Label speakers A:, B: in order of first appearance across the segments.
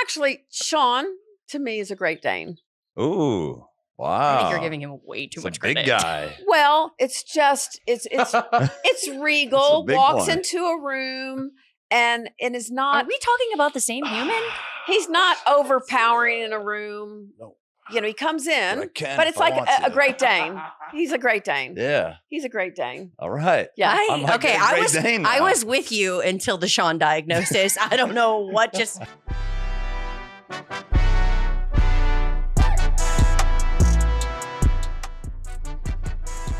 A: actually, Shawn to me is a Great Dane.
B: Ooh, wow!
C: I think you're giving him way too much credit.
B: Big guy.
A: Well, it's just it's regal. Walks
B: one.
A: into a room and is not.
C: Are we talking about the same human?
A: He's not overpowering in a room.
B: No.
A: You know, he comes in,
B: but
A: it's like a Great Dane. He's a Great Dane.
B: Yeah.
A: He's a Great Dane.
B: All right.
A: Yeah.
C: I was with you until the Shawn diagnosis. I don't know what just.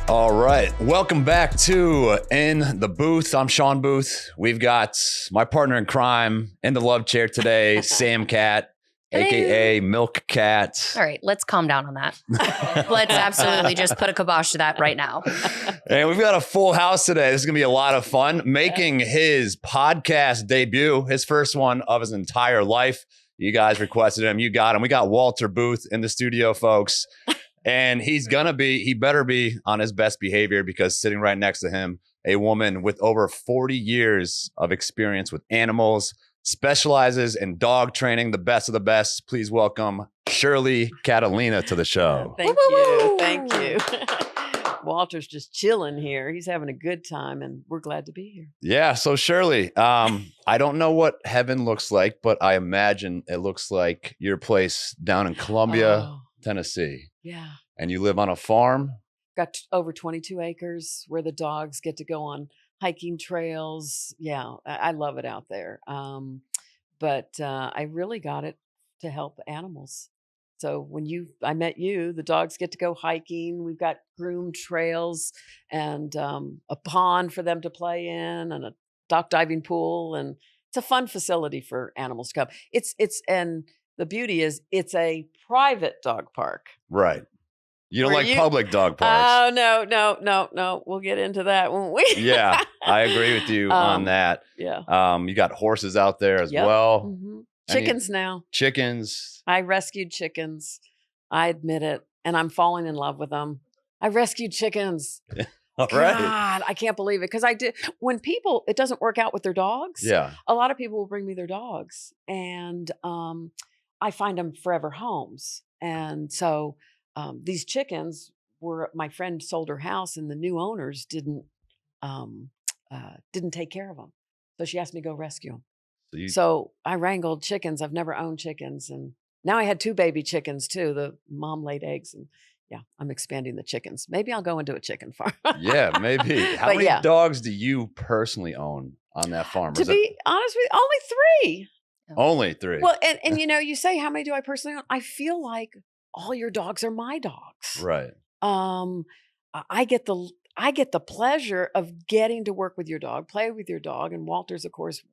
B: All right. Welcome back to In the Booth. I'm Shawn Booth. We've got my partner in crime in the love chair today, Sam Cat. AKA Milk Cat.
C: All right, let's calm down on that. Let's absolutely just put a kibosh to that right now.
B: And we've got a full house today. This is going to be a lot of fun. Making his podcast debut, his first one of his entire life. You guys requested him. You got him. We got Walter Booth in the studio, folks. And he better be on his best behavior because sitting right next to him, a woman with over 40 years of experience with animals, specializes in dog training, the best of the best. Please welcome Shirley Catalina to the show.
A: Thank you. Thank you. Walter's just chilling here. He's having a good time, and we're glad to be here.
B: Yeah. So Shirley, I don't know what heaven looks like, but I imagine it looks like your place down in Columbia, Tennessee.
A: Yeah.
B: And you live on a farm?
A: Got over 22 acres where the dogs get to go on hiking trails. Yeah, I love it out there. But I really got it to help animals. So when I met you, the dogs get to go hiking. We've got groomed trails and a pond for them to play in and a dock diving pool. And it's a fun facility for animals to come. And the beauty is it's a private dog park.
B: Right. You don't like public dog parks.
A: Oh, no. We'll get into that, won't we?
B: Yeah, I agree with you on that.
A: Yeah.
B: You got horses out there as well.
A: Mm-hmm. Chickens now.
B: Chickens.
A: I rescued chickens. I admit it. And I'm falling in love with them. I rescued chickens.
B: All right.
A: God, I can't believe it. Because I did. When it doesn't work out with their dogs.
B: Yeah.
A: A lot of people will bring me their dogs. And I find them forever homes. And so these chickens my friend sold her house and the new owners didn't take care of them. So she asked me to go rescue them. So I wrangled chickens. I've never owned chickens. And now I had 2 baby chickens too. The mom laid eggs and yeah, I'm expanding the chickens. Maybe I'll go into a chicken farm.
B: Yeah, maybe. How many dogs do you personally own on that farm?
A: To be honest with you, only 3.
B: Only 3.
A: Well, and you say, how many do I personally own? I feel like all your dogs are my dogs.
B: Right.
A: I get the pleasure of getting to work with your dog, play with your dog. And Walter's, of course,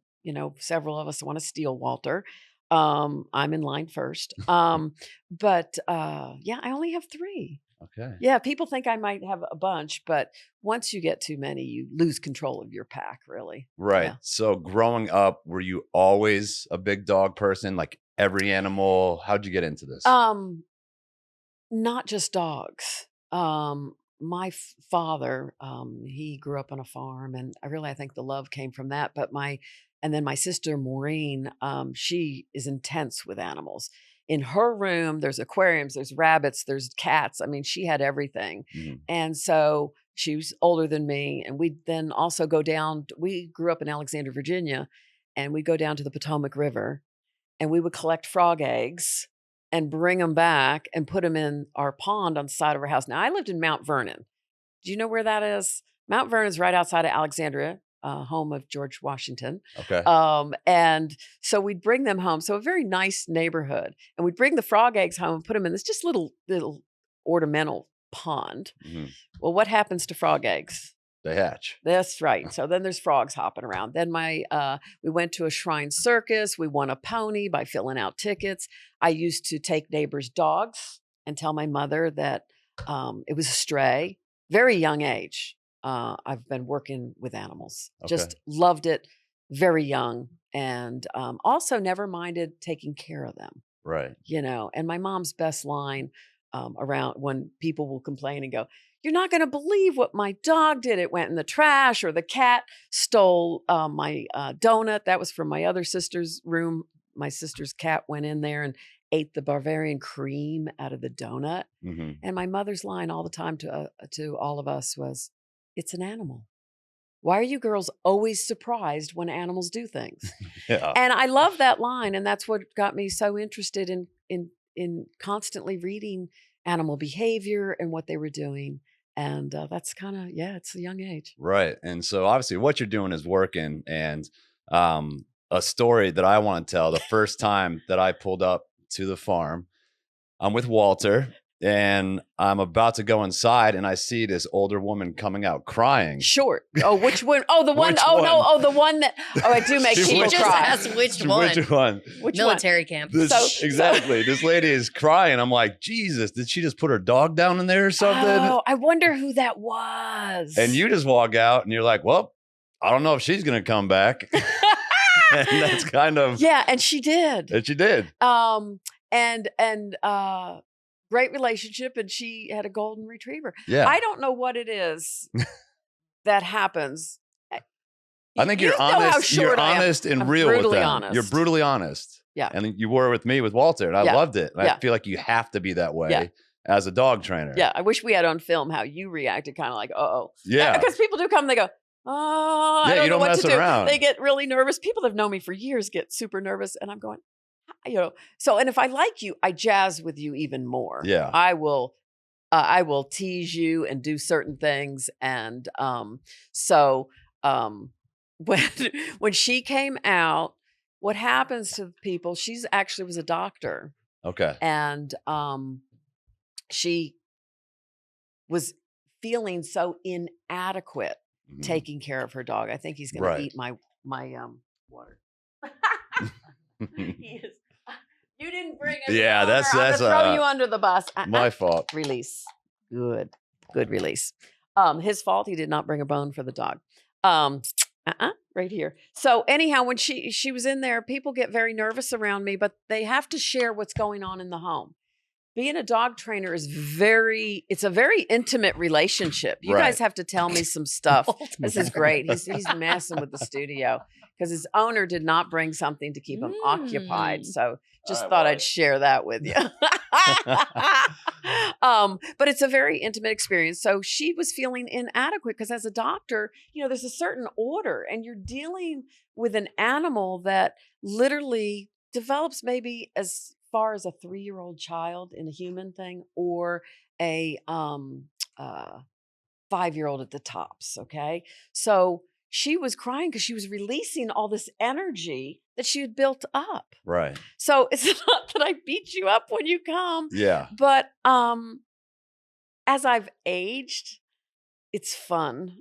A: several of us want to steal Walter. I'm in line first. But I only have 3.
B: Okay.
A: Yeah. People think I might have a bunch, but once you get too many, you lose control of your pack, really.
B: Right.
A: Yeah.
B: So growing up, were you always a big dog person? Like every animal? How'd you get into this?
A: Not just dogs. My father, he grew up on a farm, and I think the love came from that. And then my sister Maureen, she is intense with animals. In her room, there's aquariums, there's rabbits, there's cats. I mean, she had everything. Mm-hmm. And so she was older than me. And we'd then also go down. We grew up in Alexandria, Virginia, and we'd go down to the Potomac River, and we would collect frog eggs and bring them back and put them in our pond on the side of our house. Now, I lived in Mount Vernon. Do you know where that is? Mount Vernon is right outside of Alexandria, home of George Washington.
B: Okay.
A: And so we'd bring them home. So a very nice neighborhood. And we'd bring the frog eggs home and put them in this just little ornamental pond. Mm-hmm. Well, what happens to frog eggs?
B: They hatch.
A: That's right. So then there's frogs hopping around. Then we went to a shrine circus. We won a pony by filling out tickets. I used to take neighbors' dogs and tell my mother that it was a stray. Very young age. I've been working with animals. Okay. Just loved it. Very young. And also never minded taking care of them.
B: Right.
A: And my mom's best line around when people will complain and go, "You're not going to believe what my dog did. It went in the trash," or the cat stole my donut. That was from my other sister's room my sister's cat went in there and ate the Bavarian cream out of the donut.
B: Mm-hmm.
A: And my mother's line all the time to all of us was, "It's an animal. Why are you girls always surprised when animals do things?"
B: Yeah.
A: And I love that line, and that's what got me so interested in constantly reading animal behavior and what they were doing. And that's kind of, it's a young age.
B: Right. And so obviously what you're doing is working. And a story that I want to tell, the first time that I pulled up to the farm, I'm with Walter and I'm about to go inside and I see this older woman coming out crying.
A: Short. Oh, which one? Oh, the one.
B: Which
A: Oh,
B: one?
A: no. Oh, the one that. Oh, I do make
B: She
A: people
C: just
A: cry.
C: asked which one.
B: Which one?
A: Which
C: Military camp.
B: Exactly. This lady is crying. I'm like, Jesus, did she just put her dog down in there or something?
A: Oh, I wonder who that was.
B: And you just walk out and you're like, well, I don't know if she's going to come back. And that's kind of.
A: Yeah, and she did.
B: And she did.
A: And great relationship, and she had a golden retriever.
B: Yeah.
A: I don't know what it is that happens.
B: I think you're
A: know how
B: honest.
A: short
B: You're
A: I am.
B: honest and
A: I'm
B: real with
A: brutally
B: them.
A: honest.
B: You're brutally honest.
A: Yeah.
B: And you were with me with Walter, and I
A: Yeah.
B: loved it. And
A: Yeah.
B: I feel like you have to be that way
A: Yeah.
B: as a dog trainer.
A: Yeah, I wish we had on film how you reacted, kind of like, uh-oh.
B: Yeah.
A: Because people do come and they go, oh,
B: Yeah,
A: I don't
B: you
A: know
B: don't
A: what
B: mess
A: to do.
B: around.
A: They get really nervous. People that have known me for years get super nervous, and I'm going, so, and if I like you, I jazz with you even more.
B: Yeah.
A: I will tease you and do certain things. And when she came out, what happens to people, she's actually was a doctor.
B: Okay.
A: And she was feeling so inadequate
B: Mhm.
A: taking care of her dog. I think he's going
B: Right.
A: to eat my water. He is. You didn't bring us.
B: Yeah,
A: water.
B: that's-
A: I'm
B: that's,
A: gonna throw you under the bus.
B: My fault.
A: Release. Good release. His fault. He did not bring a bone for the dog. Right here. So anyhow, when she was in there, people get very nervous around me, but they have to share what's going on in the home. Being a dog trainer is it's a very intimate relationship. You
B: Right.
A: guys have to tell me some stuff. This is great. He's messing with the studio because his owner did not bring something to keep him occupied. So just thought I'd share that with you. But it's a very intimate experience. So she was feeling inadequate because as a doctor, there's a certain order and you're dealing with an animal that literally develops maybe as far as a 3-year-old child in a human thing or a 5-year-old at the tops. Okay. So she was crying because she was releasing all this energy that she had built up.
B: Right.
A: So it's not that I beat you up when you come.
B: Yeah.
A: But as I've aged, it's fun.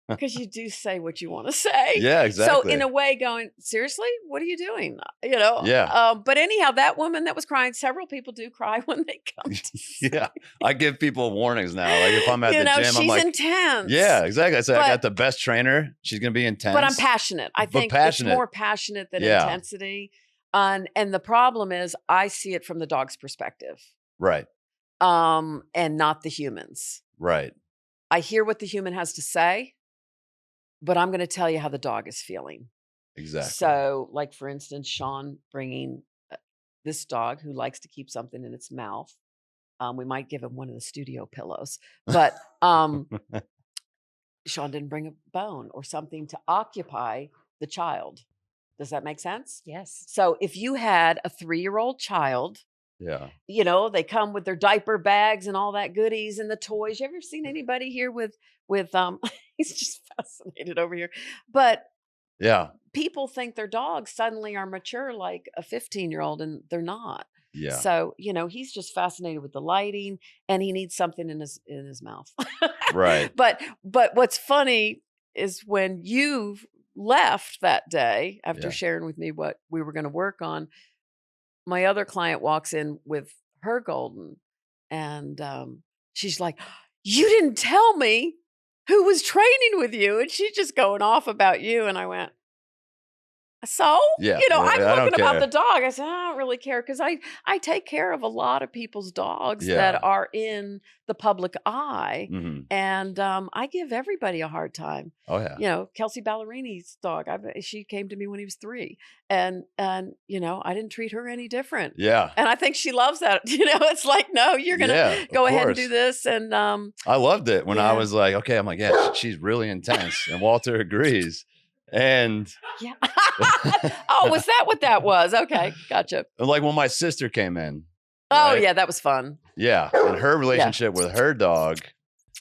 A: Because you do say what you want to say.
B: Yeah, exactly.
A: So in a way going, seriously, what are you doing?
B: Yeah.
A: But anyhow, that woman that was crying, several people do cry when they come to see.
B: Yeah. I give people warnings now. Like if I'm at the gym,
A: she's
B: I'm like,
A: intense.
B: yeah, exactly. I said, I
A: But-
B: got the best trainer. She's going to be intense.
A: But I'm passionate. I think
B: passionate.
A: it's more passionate than
B: Yeah.
A: intensity. And the problem is I see it from the dog's perspective.
B: Right.
A: And not the human's.
B: Right.
A: I hear what the human has to say, but I'm going to tell you how the dog is feeling.
B: Exactly.
A: So, like, for instance, Shawn bringing this dog who likes to keep something in its mouth. We might give him one of the studio pillows, but Shawn didn't bring a bone or something to occupy the child. Does that make sense?
C: Yes.
A: So if you had a 3-year-old child,
B: Yeah.
A: they come with their diaper bags and all that goodies and the toys. You ever seen anybody here with he's just fascinated over here. But
B: Yeah.
A: people think their dogs suddenly are mature like a 15-year-old and they're not.
B: Yeah.
A: So, he's just fascinated with the lighting and he needs something in his mouth.
B: Right.
A: But what's funny is when you left that day after
B: Yeah.
A: sharing with me what we were going to work on, my other client walks in with her golden and she's like, you didn't tell me who was training with you. And she's just going off about you. And I went, So,
B: Yeah,
A: I'm
B: I don't
A: looking about the
B: care.
A: dog. I said, I don't really care because I take care of a lot of people's dogs that
B: Yeah.
A: are in the public eye.
B: Mhm.
A: And I give everybody a hard time.
B: Oh yeah.
A: Kelsey Ballerini's dog. She came to me when he was 3, and I didn't treat her any different.
B: Yeah.
A: And I think she loves that. It's like, no, you're gonna
B: Yeah, of
A: go ahead and do
B: course.
A: this. And
B: I loved it when I
A: yeah,
B: was like, okay, I'm like, yeah, she's really intense. And Walter agrees. And
A: yeah. Oh, was that what that was? Okay, gotcha.
B: like when my sister came in,
A: Oh
B: right?
A: yeah, that was fun.
B: Yeah. And her
A: Yeah.
B: relationship with her dog,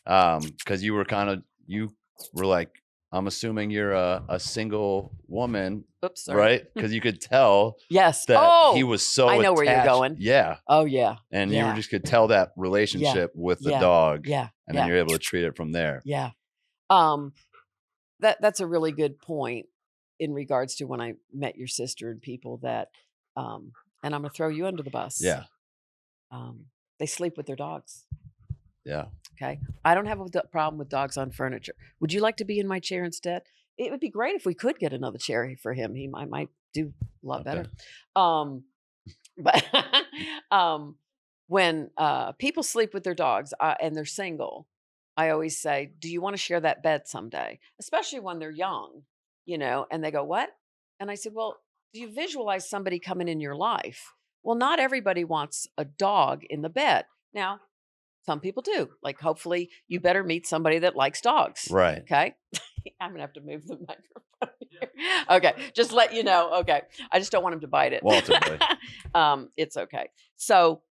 B: because you were like, I'm assuming you're a single woman,
A: Oops, sorry.
B: right? Because you could tell
A: Yes.
B: that he was so
A: I know where you're
B: attached.
A: going.
B: Yeah.
A: Oh yeah.
B: And you
A: Yeah.
B: just could tell that relationship with the
A: Yeah.
B: dog.
A: Yeah.
B: And then you're able to treat it from there.
A: Yeah. That's a really good point in regards to when I met your sister and people that, and I'm gonna throw you under the bus.
B: Yeah.
A: They sleep with their dogs.
B: Yeah.
A: Okay. I don't have a problem with dogs on furniture. Would you like to be in my chair instead? It would be great if we could get another chair for him. He might do a lot better. But when people sleep with their dogs and they're single, I always say, do you want to share that bed someday? Especially when they're young, and they go, what? And I said, well, do you visualize somebody coming in your life? Well, not everybody wants a dog in the bed. Now, some people do. Like, hopefully you better meet somebody that likes dogs.
B: Right.
A: Okay. I'm going to have to move the microphone here. Okay. Just let you know. Okay. I just don't want him to bite it.
B: Walter,
A: it's okay. So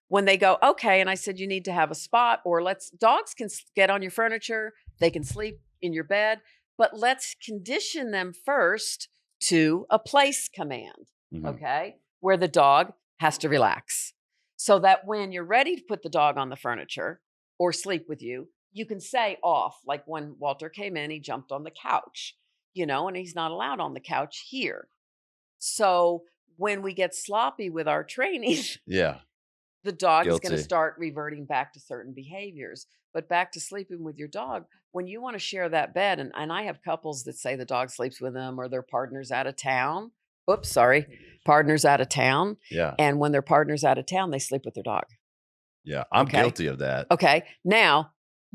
A: when they go, okay, and I said, you need to have a spot, or dogs can get on your furniture. They can sleep in your bed, but let's condition them first to a place command.
B: Mhm.
A: Okay. Where the dog has to relax. So that when you're ready to put the dog on the furniture or sleep with you, you can say off. Like when Walter came in, he jumped on the couch, and he's not allowed on the couch here. So when we get sloppy with our training,
B: Yeah.
A: the dog is going
B: Guilty.
A: to start reverting back to certain behaviors. But back to sleeping with your dog, when you want to share that bed, and I have couples that say the dog sleeps with them or their partner's out of town. Oops, sorry. Partner's out of town.
B: Yeah.
A: And when their partner's out of town, they sleep with their dog.
B: Yeah. I'm
A: Okay.
B: guilty of that.
A: Okay. Now,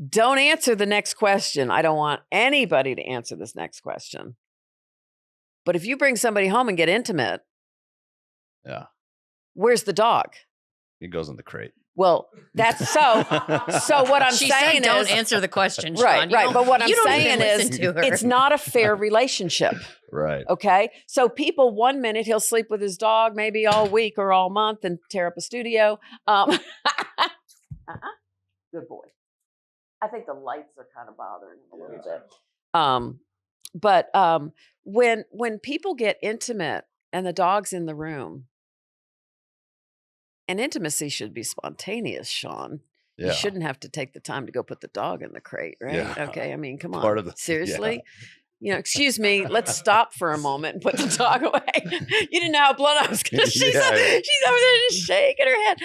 A: don't answer the next question. I don't want anybody to answer this next question. But if you bring somebody home and get intimate,
B: Yeah.
A: where's the dog?
B: It goes in the crate.
A: Well, that's so. So what I'm
C: She
A: saying
C: said, don't
A: is,
C: answer the question, Shawn.
A: right. But what I'm
C: you don't
A: saying
C: even
A: is,
C: listen to her.
A: it's not a fair relationship.
B: Right.
A: Okay. So people, 1 minute he'll sleep with his dog, maybe all week or all month, and tear up a studio. Good boy. I think the lights are kind of bothering him a little bit. But when people get intimate and the dog's in the room, and intimacy should be spontaneous, Shawn.
B: Yeah.
A: You shouldn't have to take the time to go put the dog in the crate, right?
B: Yeah.
A: Okay. I mean, come on.
B: Part of the-
A: Seriously? Excuse me, let's stop for a moment and put the dog away. You didn't know how blunt I was going to. She's over there just shaking her head.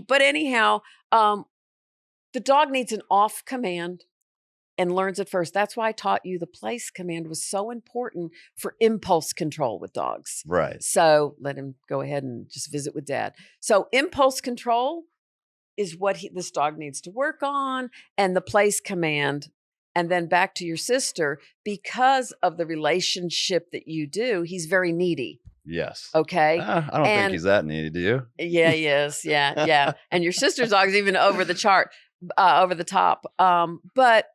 A: But anyhow, the dog needs an off command and learns it first. That's why I taught you the place command was so important for impulse control with dogs.
B: Right.
A: So let him go ahead and just visit with dad. So impulse control is what this dog needs to work on, and the place command. And then back to your sister, because of the relationship that you do, he's very needy.
B: Yes.
A: Okay.
B: I don't think he's that needy, do you?
A: Yeah, he is. Yeah. And your sister's dog's even over the top. But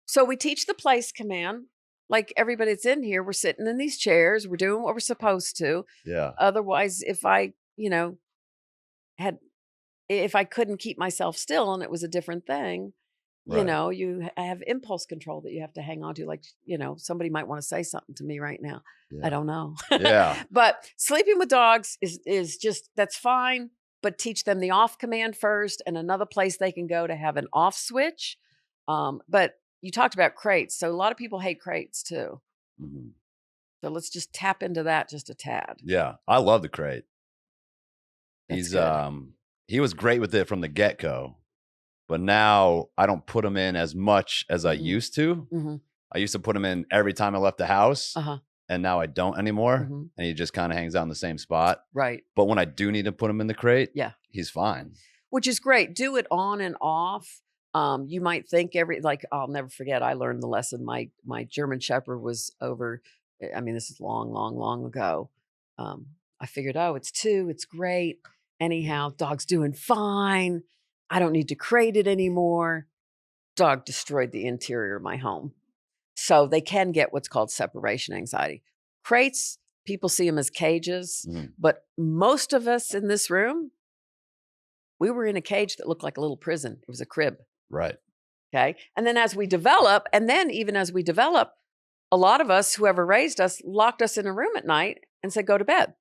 A: so we teach the place command. Like everybody that's in here, we're sitting in these chairs. We're doing what we're supposed to.
B: Yeah.
A: Otherwise, if I couldn't keep myself still and it was a different thing,
B: Right.
A: you have impulse control that you have to hang on to. Like, somebody might want to say something to me right now.
B: Yeah.
A: I don't know.
B: Yeah.
A: But sleeping with dogs is just, that's fine. But teach them the off command first and another place they can go to have an off switch. But you talked about crates. So a lot of people hate crates too.
B: Mm-hmm.
A: So let's just tap into that just a tad.
B: Yeah. I love the crate.
A: That's
B: He's
A: good.
B: he was great with it from the get-go. But now I don't put him in as much as I used to.
A: Mm-hmm.
B: I used to put him in every time I left the house. And now I don't anymore. And he just kind of hangs out in the same spot.
A: Right.
B: But when I do need to put him in the crate, he's fine.
A: Which is great. Do it on and off. You might think I'll never forget. I learned the lesson. My German Shepherd was over. I mean, this is long, long, long ago. I figured, it's 2. It's great. Anyhow, dog's doing fine. I don't need to crate it anymore. Dog destroyed the interior of my home. So they can get what's called separation anxiety. Crates, people see them as cages, but most of us in this room, we were in a cage that looked like a little prison. It was a crib.
B: Right.
A: Okay. And then as we develop, a lot of us, whoever raised us, locked us in a room at night and said, go to bed,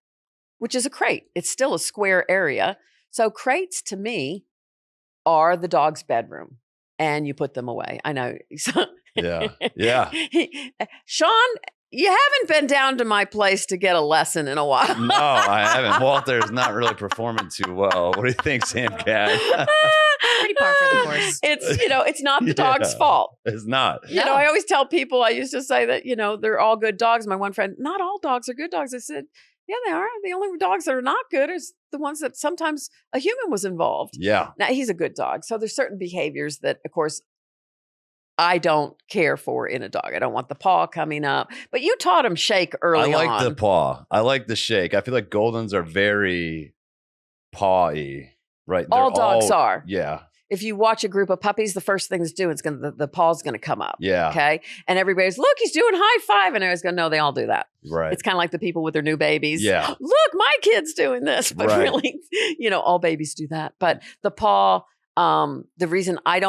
A: which is a crate. It's still a square area. So crates to me are the dog's bedroom, and you put them away. I know.
B: Yeah.
A: Shawn, you haven't been down to my place to get a lesson in a while.
B: No, I haven't. Walter's not really performing too well. What do you think, Sam Cat?
C: Pretty par for the course.
A: It's not the dog's fault.
B: It's not.
A: I always tell people, I used to say that, they're all good dogs. My one friend, not all dogs are good dogs. I said, yeah, they are. The only dogs that are not good is the ones that sometimes a human was involved.
B: Yeah.
A: Now, he's a good dog. So there's certain behaviors that, of course, I don't care for in a dog. I don't want the paw coming up. But you taught him shake early on.
B: I like the paw. I like the shake. I feel like Goldens are very paw-y, right?
A: All dogs are.
B: Yeah.
A: If you watch a group of puppies, the first thing it's doing is the paw's going to come up.
B: Yeah.
A: Okay. And everybody's, look, he's doing high five. And I was going, no, they all do that.
B: Right.
A: It's kind of like the people with their new babies.
B: Yeah.
A: Look, my kid's doing this. But really, all babies do that. But the paw, the reason I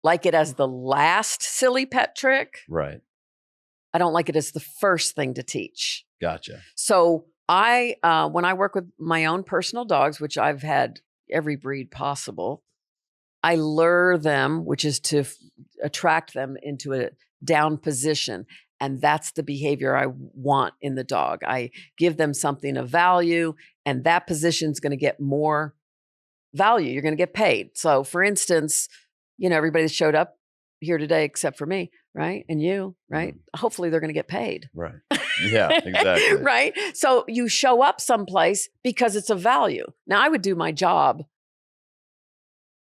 A: like it as the last silly pet trick.
B: Right.
A: I don't like it as the first thing to teach.
B: Gotcha.
A: So when I work with my own personal dogs, which I've had every breed possible, I lure them, which is to attract them into a down position. And that's the behavior I want in the dog. I give them something of value, and that position is going to get more value. You're going to get paid. So for instance, everybody that showed up here today, except for me, right? And you, right? Hopefully they're going to get paid.
B: Right. Yeah, exactly.
A: Right. So you show up someplace because it's a value. Now, I would do my job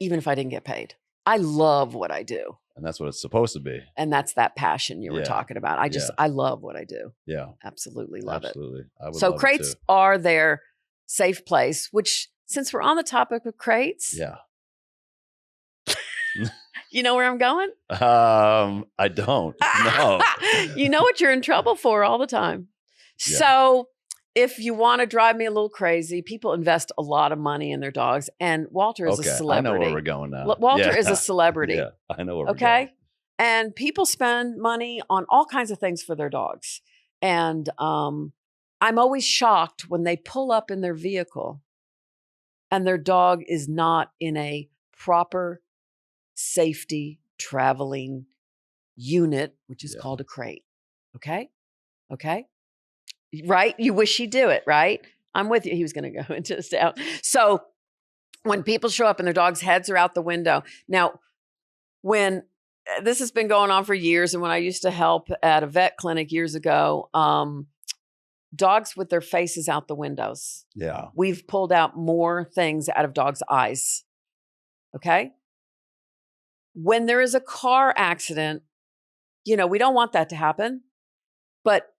A: even if I didn't get paid. I love what I do.
B: And that's what it's supposed to be.
A: And that's that passion you were talking about. I love what I do.
B: Yeah.
A: Absolutely love it.
B: Absolutely. I would
A: so
B: love
A: crates
B: it too.
A: are their safe place, which since we're on the topic of crates.
B: Yeah.
A: You know where I'm going?
B: I don't. No.
A: You know what you're in trouble for all the time. Yeah. So if you want to drive me a little crazy, people invest a lot of money in their dogs. And Walter is a celebrity.
B: I know where we're going now.
A: Walter is a celebrity.
B: Yeah, I know where we're going.
A: And people spend money on all kinds of things for their dogs. And I'm always shocked when they pull up in their vehicle and their dog is not in a proper safety traveling unit, which is called a crate. Okay. Right? You wish he'd do it, right? I'm with you. He was going to go into this down. So when people show up and their dogs' heads are out the window. Now, when this has been going on for years, and when I used to help at a vet clinic years ago, dogs with their faces out the windows.
B: Yeah.
A: We've pulled out more things out of dogs' eyes. Okay? When there is a car accident, we don't want that to happen, but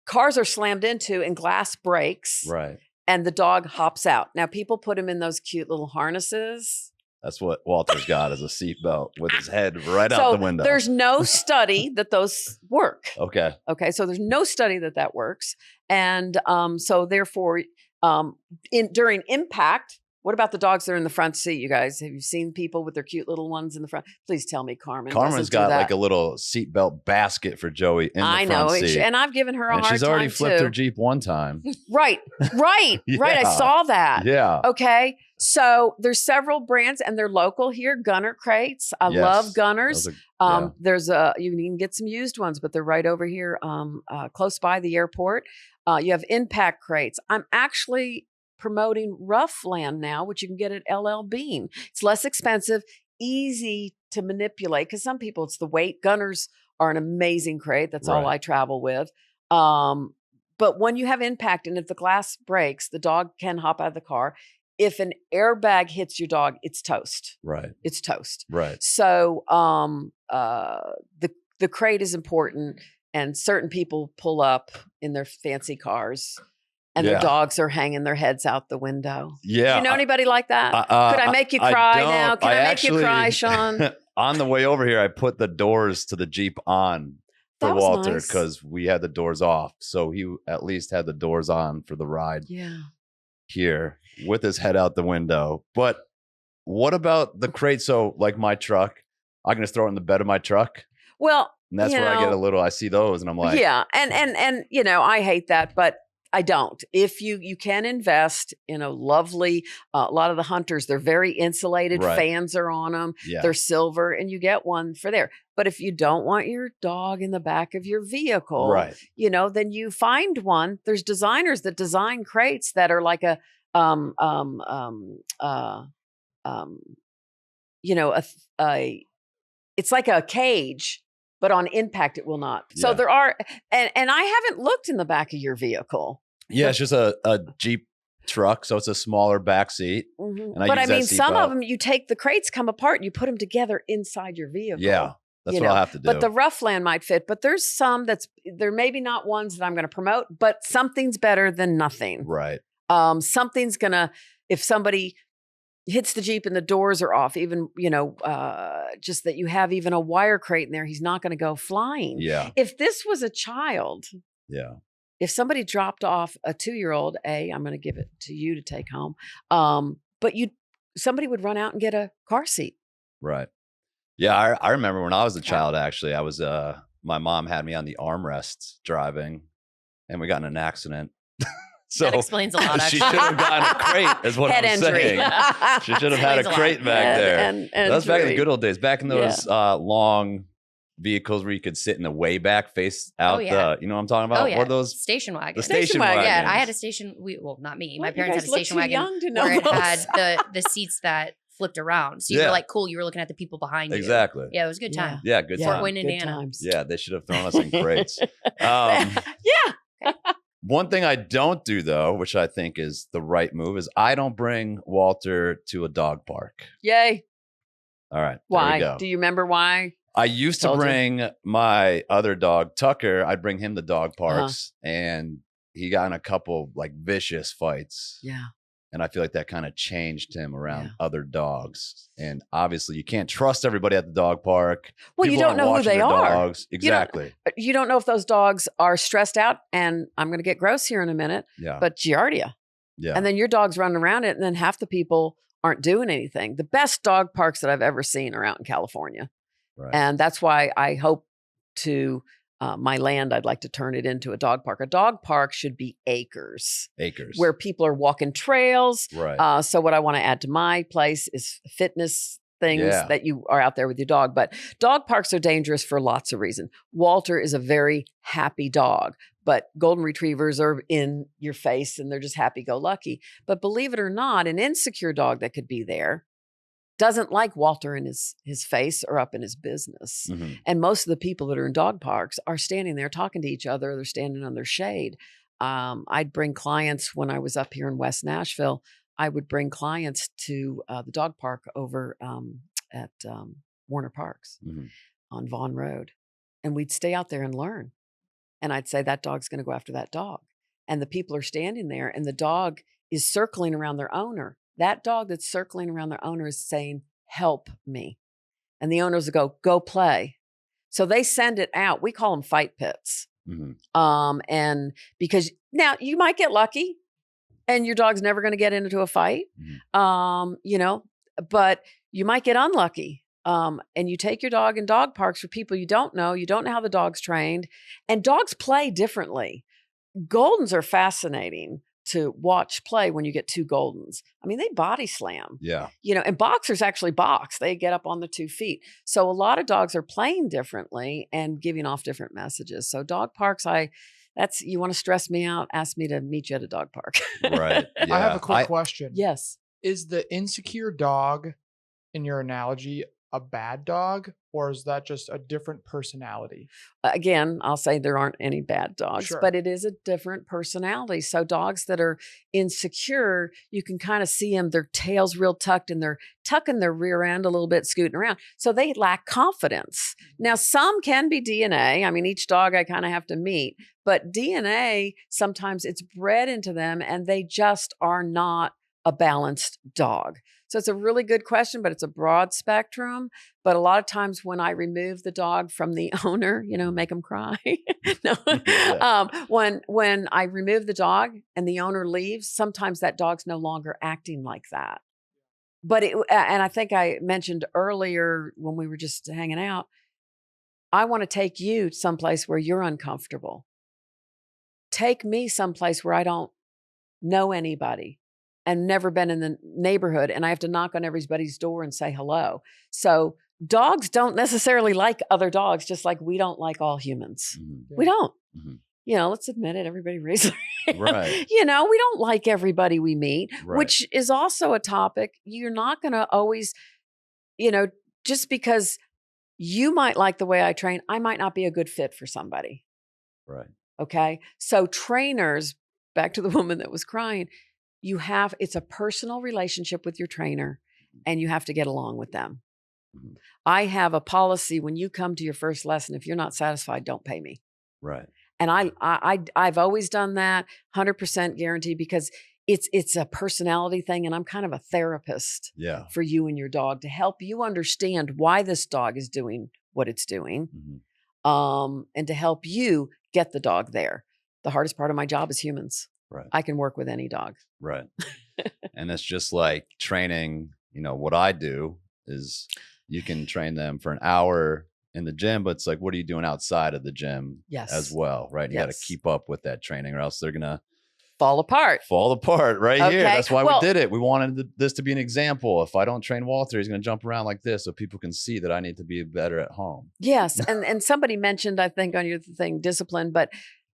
A: cars are slammed into and glass breaks.
B: Right.
A: And the dog hops out. Now, people put him in those cute little harnesses.
B: That's what Walter's got as a seatbelt with his head right out the window.
A: There's no study that those work.
B: Okay.
A: So there's no study that works. And so therefore, during impact, what about the dogs that are in the front seat, you guys? Have you seen people with their cute little ones in the front? Please tell me Carmen's
B: got like a little seatbelt basket for Joey in the front seat.
A: And I've given her a hard time,
B: she's already flipped her Jeep one time.
A: Right. Right. I saw that.
B: Yeah.
A: Okay. So there's several brands and they're local here. Gunner crates. I love Gunners. There's you can get some used ones, but they're right over here close by the airport. You have impact crates. I'm actually promoting Roughland now, which you can get at LL Bean. It's less expensive, easy to manipulate, because some people it's the weight. Gunners are an amazing crate. That's all
B: Right.
A: I travel with. But when you have impact and if the glass breaks, the dog can hop out of the car. If an airbag hits your dog, it's toast.
B: Right.
A: It's toast.
B: Right.
A: So the crate is important, and certain people pull up in their fancy cars and their dogs are hanging their heads out the window.
B: Yeah.
A: Do you know anybody like that? Could I make you cry now? Can I make you cry, Shawn?
B: On the way over here, I put the doors to the Jeep on for Walter because we had the doors off. So he at least had the doors on for the ride here with his head out the window. But what about the crate? So like my truck, I'm going to throw it in the bed of my truck.
A: Well,
B: and that's where I get a little, I see those and I'm like.
A: Yeah. And you know, I hate that, but I don't. If you can invest in a lovely, a lot of the Hunters, they're very insulated.
B: Right.
A: Fans are on them.
B: Yeah.
A: They're silver, and you get one for there. But if you don't want your dog in the back of your vehicle,
B: right.
A: you know, then you find one. There's designers that design crates that are like a, you know, it's like a cage. But on impact, it will not. So there are, and I haven't looked in the back of your vehicle.
B: Yeah, it's just a Jeep truck, so it's a smaller back seat.
A: Mm-hmm. But I mean, some of them, you take the crates, come apart, and you put them together inside your vehicle.
B: Yeah, that's what I'll have to do.
A: But the Roughland might fit. But there's some they're maybe not ones that I'm going to promote, but something's better than nothing.
B: Right.
A: Something's going to, if somebody hits the Jeep and the doors are off, even, you know, just that you have even a wire crate in there, he's not going to go flying.
B: Yeah.
A: If this was a child, if somebody dropped off a 2-year-old, I'm going to give it to you to take home. But somebody would run out and get a car seat.
B: Right. Yeah. I remember when I was a child, actually, I was, my mom had me on the armrest driving and we got in an accident. So
C: that explains a lot.
B: She should have gotten a crate, is what I'm saying. She should have had a crate back there. And that's back in the good old days. Back in those long vehicles where you could sit in the way back, face out. You know what I'm talking about?
C: Oh, yeah.
B: What are those?
C: Station wagon.
B: The station wagon.
C: Yeah, I had a station. Well, not me. My parents had a station wagon
A: young to know
C: where it had the seats that flipped around. So you were like, cool. You were looking at the people behind you.
B: Exactly.
C: Yeah, it was a good time.
B: Yeah, good time.
C: Fort Wayne, Indiana.
B: Yeah, they should have thrown us in crates.
A: Yeah.
B: One thing I don't do, though, which I think is the right move, is I don't bring Walter to a dog park.
A: Yay.
B: All right.
A: Why? Do you remember why?
B: I used to bring my other dog, Tucker. I'd bring him to dog parks, and he got in a couple like vicious fights.
A: Yeah.
B: And I feel like that kind of changed him around other dogs. And obviously, you can't trust everybody at the dog park.
A: Well, you don't know who they are.
B: Dogs. Exactly.
A: You don't know if those dogs are stressed out. And I'm going to get gross here in a minute.
B: Yeah.
A: But Giardia.
B: Yeah.
A: And then your dog's running around it, and then half the people aren't doing anything. The best dog parks that I've ever seen are out in California.
B: Right.
A: And that's why I hope to my land, I'd like to turn it into a dog park. A dog park should be acres. Where people are walking trails.
B: Right.
A: So what I want to add to my place is fitness things that you are out there with your dog. But dog parks are dangerous for lots of reasons. Walter is a very happy dog, but golden retrievers are in your face and they're just happy-go-lucky. But believe it or not, an insecure dog that could be there doesn't like Walter in his face or up in his business. Mm-hmm. And most of the people that are in dog parks are standing there talking to each other. They're standing on their shade. I'd bring clients when I was up here in West Nashville. I would bring clients to the dog park over at Warner Parks on Vaughan Road. And we'd stay out there and learn. And I'd say, that dog's going to go after that dog. And the people are standing there and the dog is circling around their owner. That dog that's circling around their owner is saying, help me. And the owners will go play. So they send it out. We call them fight pits. Mm-hmm. And because now you might get lucky and your dog's never going to get into a fight, you know, but you might get unlucky. And you take your dog in dog parks for people you don't know how the dog's trained, and dogs play differently. Goldens are fascinating to watch play when you get two Goldens. I mean, they body slam. Yeah. You know, and boxers actually box. They get up on the 2 feet. So a lot of dogs are playing differently and giving off different messages. So dog parks, you want to stress me out, ask me to meet you at a dog park.
B: Right. Yeah.
D: I have a quick question.
A: Yes.
D: Is the insecure dog, in your analogy, a bad dog, or is that just a different personality?
A: Again, I'll say there aren't any bad dogs,
D: Sure.
A: but it is a different personality. So dogs that are insecure, you can kind of see them, their tail's real tucked and they're tucking their rear end a little bit, scooting around. So they lack confidence. Now, some can be DNA. I mean, each dog I kind of have to meet, but DNA, sometimes it's bred into them and they just are not a balanced dog. So it's a really good question, but it's a broad spectrum. But a lot of times when I remove the dog from the owner, make them cry. No. When I remove the dog and the owner leaves, sometimes that dog's no longer acting like that. But and I think I mentioned earlier when we were just hanging out, I want to take you someplace where you're uncomfortable. Take me someplace where I don't know anybody and never been in the neighborhood, and I have to knock on everybody's door and say hello. So dogs don't necessarily like other dogs, just like we don't like all humans.
B: Mm-hmm.
A: We don't.
B: Mm-hmm.
A: Let's admit it. Everybody raises their hand.
B: Right.
A: We don't like everybody we meet,
B: Right.
A: which is also a topic. You're not going to always, just because you might like the way I train, I might not be a good fit for somebody.
B: Right.
A: Okay. So trainers, back to the woman that was crying, it's a personal relationship with your trainer and you have to get along with them.
B: Mm-hmm.
A: I have a policy: when you come to your first lesson, if you're not satisfied, don't pay me.
B: Right.
A: And I've always done that, 100% guarantee, because it's a personality thing. And I'm kind of a therapist for you and your dog to help you understand why this dog is doing what it's doing. Mm-hmm. And to help you get the dog there. The hardest part of my job is humans.
B: Right.
A: I can work with any dog.
B: Right. And it's just like training, what I do is you can train them for an hour in the gym, but it's like, what are you doing outside of the gym as well? Right. You got to keep up with that training or else they're going to
A: fall apart right
B: here. That's why we did it. We wanted this to be an example. If I don't train Walter, he's going to jump around like this so people can see that I need to be better at home. Yes.
A: And somebody mentioned, I think on your thing, discipline, but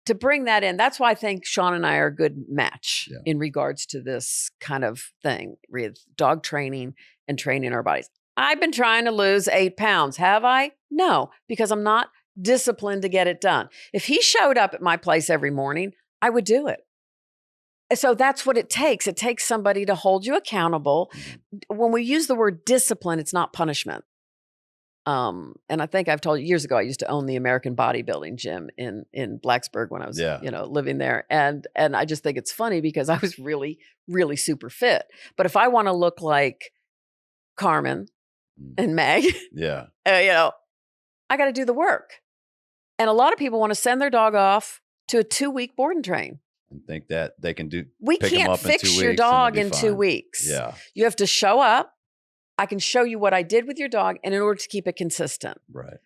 A: to bring that in, that's why I think Shawn and I are a good match in regards to this kind of thing with dog training and training our bodies. I've been trying to lose 8 pounds. Have I? No, because I'm not disciplined to get it done. If he showed up at my place every morning, I would do it. So that's what it takes. It takes somebody to hold you accountable. When we use the word discipline, it's not punishment. And I think I've told you years ago, I used to own the American bodybuilding gym in Blacksburg when I was, living there. And I just think it's funny because I was really, really super fit. But if I want to look like Carmen and Meg, I got to do the work. And a lot of people want to send their dog off to a 2-week board and train.
B: And think that they can do.
A: We can't fix your dog in 2 weeks.
B: Yeah.
A: You have to show up. I can show you what I did with your dog, and in order to keep it consistent.
B: Right.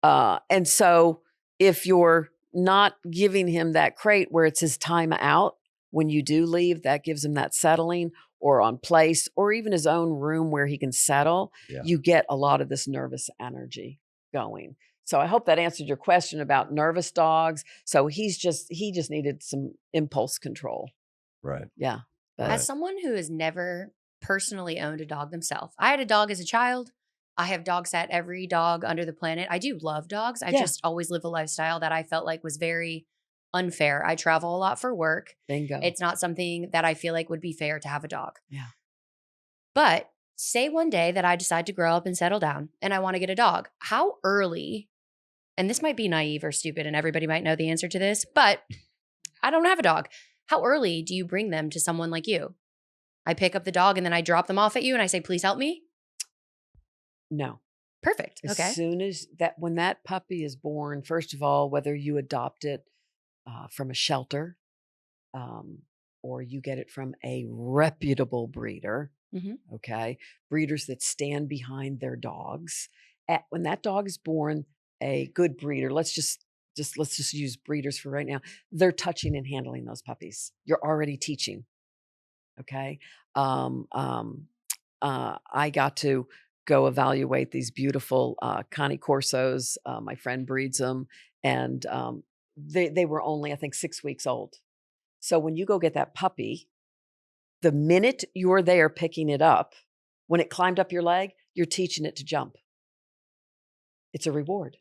A: And so if you're not giving him that crate where it's his time out, when you do leave, that gives him that settling, or on place, or even his own room where he can settle, you get a lot of this nervous energy going. So I hope that answered your question about nervous dogs. So he just needed some impulse control.
B: Right.
A: Yeah.
B: Right.
C: As someone who has never personally owned a dog themselves, I had a dog as a child. I have dog sat every dog under the planet. I do love dogs. I just always live a lifestyle that I felt like was very unfair. I travel a lot for work.
A: Bingo.
C: It's not something that I feel like would be fair to have a dog.
A: Yeah.
C: But say one day that I decide to grow up and settle down and I want to get a dog. How early, and this might be naive or stupid and everybody might know the answer to this, but I don't have a dog. How early do you bring them to someone like you? I pick up the dog and then I drop them off at you and I say, please help me?
A: No.
C: Perfect.
A: As
C: Okay.
A: soon as when that puppy is born, first of all, whether you adopt it from a shelter or you get it from a reputable breeder, okay, breeders that stand behind their dogs. When that dog is born, a good breeder, let's just use breeders for right now. They're touching and handling those puppies. You're already teaching. Okay. I got to go evaluate these beautiful Cane Corsos. My friend breeds them, and they were only, I think, 6 weeks old. So when you go get that puppy, the minute you're there picking it up, when it climbed up your leg, you're teaching it to jump. It's a reward.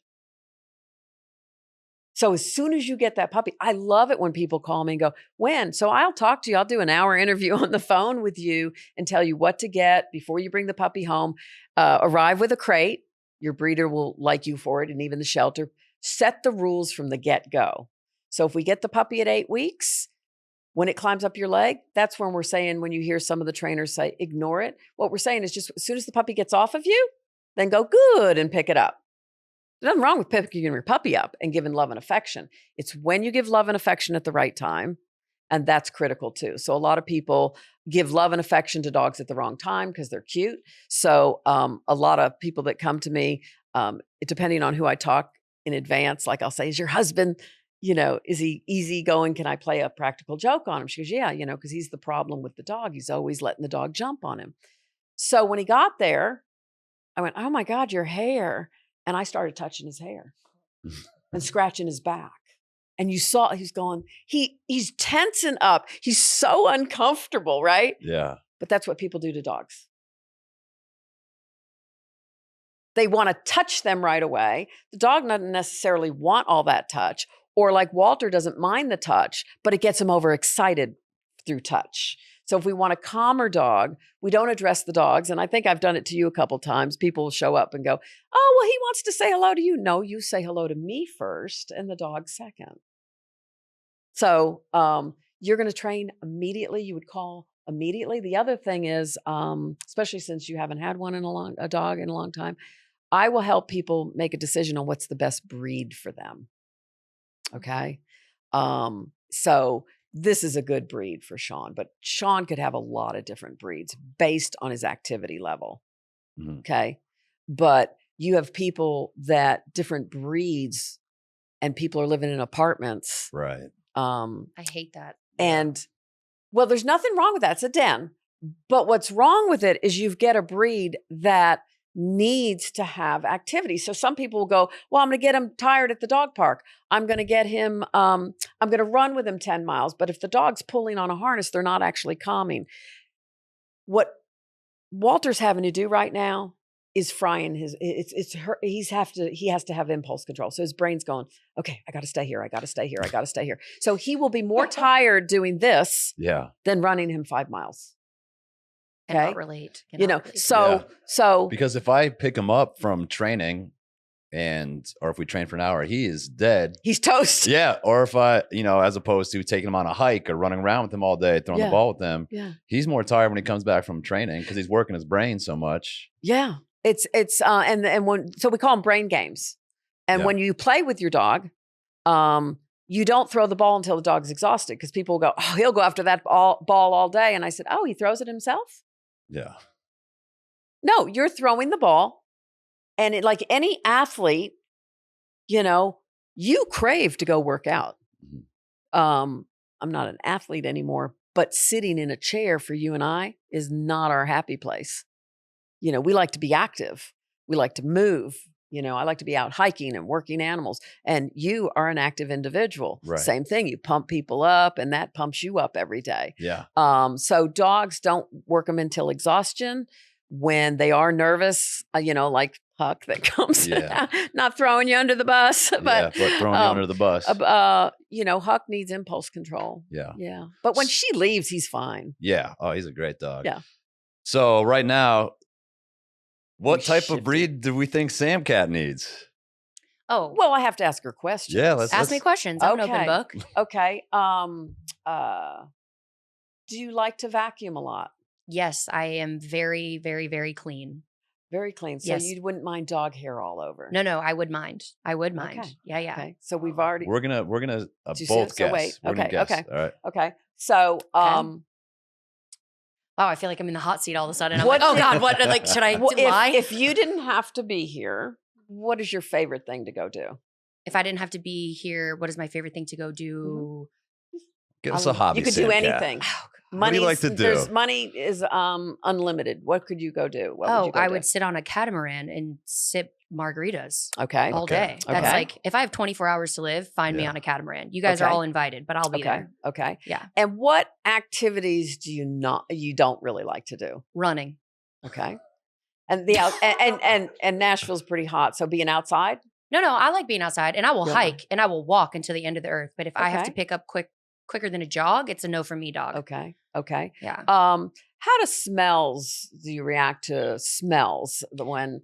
A: So as soon as you get that puppy, I love it when people call me and go, when? So I'll talk to you. I'll do an hour interview on the phone with you and tell you what to get before you bring the puppy home. Arrive with a crate. Your breeder will like you for it, and even the shelter. Set the rules from the get-go. So if we get the puppy at 8 weeks, when it climbs up your leg, that's when we're saying, when you hear some of the trainers say, ignore it. What we're saying is just as soon as the puppy gets off of you, then go good and pick it up. There's nothing wrong with picking your puppy up and giving love and affection. It's when you give love and affection at the right time. And that's critical too. So a lot of people give love and affection to dogs at the wrong time because they're cute. So a lot of people that come to me, depending on who I talk in advance, like I'll say, is your husband, is he easygoing? Can I play a practical joke on him? She goes, yeah, because he's the problem with the dog. He's always letting the dog jump on him. So when he got there, I went, oh my God, your hair. And I started touching his hair and scratching his back. And you saw he's going, he's tensing up. He's so uncomfortable, right?
B: Yeah.
A: But that's what people do to dogs. They want to touch them right away. The dog doesn't necessarily want all that touch. Or like Walter doesn't mind the touch, but it gets him overexcited through touch. So if we want a calmer dog, we don't address the dogs. And I think I've done it to you a couple of times. People will show up and go, oh, well, he wants to say hello to you. No, you say hello to me first and the dog second. So you're going to train immediately. You would call immediately. The other thing is, especially since you haven't had a dog in a long time, I will help people make a decision on what's the best breed for them. Okay. So this is a good breed for Shawn, but Shawn could have a lot of different breeds based on his activity level. Mm-hmm. Okay. But you have people that different breeds and people are living in apartments.
B: Right.
C: I hate that.
A: And well, there's nothing wrong with that. It's a den. But what's wrong with it is you get a breed that needs to have activity. So some people will go, well, I'm going to get him tired at the dog park. I'm going to get him, I'm going to run with him 10 miles. But if the dog's pulling on a harness, they're not actually calming. What Walter's having to do right now is frying he has to have impulse control. So his brain's going, okay, I got to stay here. I got to stay here. I got to stay here. So he will be more tired doing this than running him 5 miles. Okay.
C: Cannot relate.
A: So
B: because if I pick him up from training or if we train for an hour, he is dead.
A: He's toast.
B: Yeah. Or if I, as opposed to taking him on a hike or running around with him all day, throwing the ball with him, he's more tired when he comes back from training because he's working his brain so much.
A: Yeah. So we call them brain games. And when you play with your dog, you don't throw the ball until the dog's exhausted because people will go, oh, he'll go after that ball all day. And I said, oh, he throws it himself?
B: Yeah.
A: No, you're throwing the ball. And like any athlete, you crave to go work out. Mm-hmm. I'm not an athlete anymore, but sitting in a chair for you and I is not our happy place. We like to be active. We like to move. I like to be out hiking and working animals. And you are an active individual.
B: Right.
A: Same thing. You pump people up and that pumps you up every day.
B: Yeah.
A: So dogs don't work them until exhaustion. When they are nervous, like Huck that comes, not throwing you under the bus, but
B: throwing you under the bus.
A: Huck needs impulse control.
B: Yeah.
A: Yeah. But when she leaves, he's fine.
B: Yeah. Oh, he's a great dog.
A: Yeah.
B: So right now, what type of breed do we think Sam Cat needs?
C: Oh,
A: well, I have to ask her questions.
B: Yeah,
C: ask me questions. I'm an open book.
A: Okay. Do you like to vacuum a lot?
C: Yes, I am very, very, very clean.
A: Very clean. So you wouldn't mind dog hair all over?
C: No, I would mind. I would mind.
A: Okay.
C: Yeah.
A: Okay. So we've already.
B: We're gonna both guess.
A: So wait.
B: We're gonna guess.
A: Okay.
B: All right.
A: Okay. So
C: wow, I feel like I'm in the hot seat all of a sudden. I'm like, oh God, what? Like, should I lie?
A: If you didn't have to be here, what is your favorite thing to go do?
C: If I didn't have to be here, what is my favorite thing to go do?
B: Give us a hobby.
A: You could
B: Sam
A: do anything.
B: What do you like to do?
A: Money is unlimited. What could you go do?
C: I would sit on a catamaran and sip margaritas.
A: Okay.
C: All day. That's like, if I have 24 hours to live, find me on a catamaran. You guys are all invited, but I'll be there.
A: Okay.
C: Yeah.
A: And what activities do you don't really like to do?
C: Running.
A: Okay. And the out and Nashville's pretty hot, so being outside.
C: No, I like being outside, and I will
A: Yeah.
C: hike and I will walk until the end of the earth. But if I have to
A: Okay.
C: pick up quicker than a jog, it's a no for me, dog.
A: Okay.
C: Yeah.
A: How do you react to smells when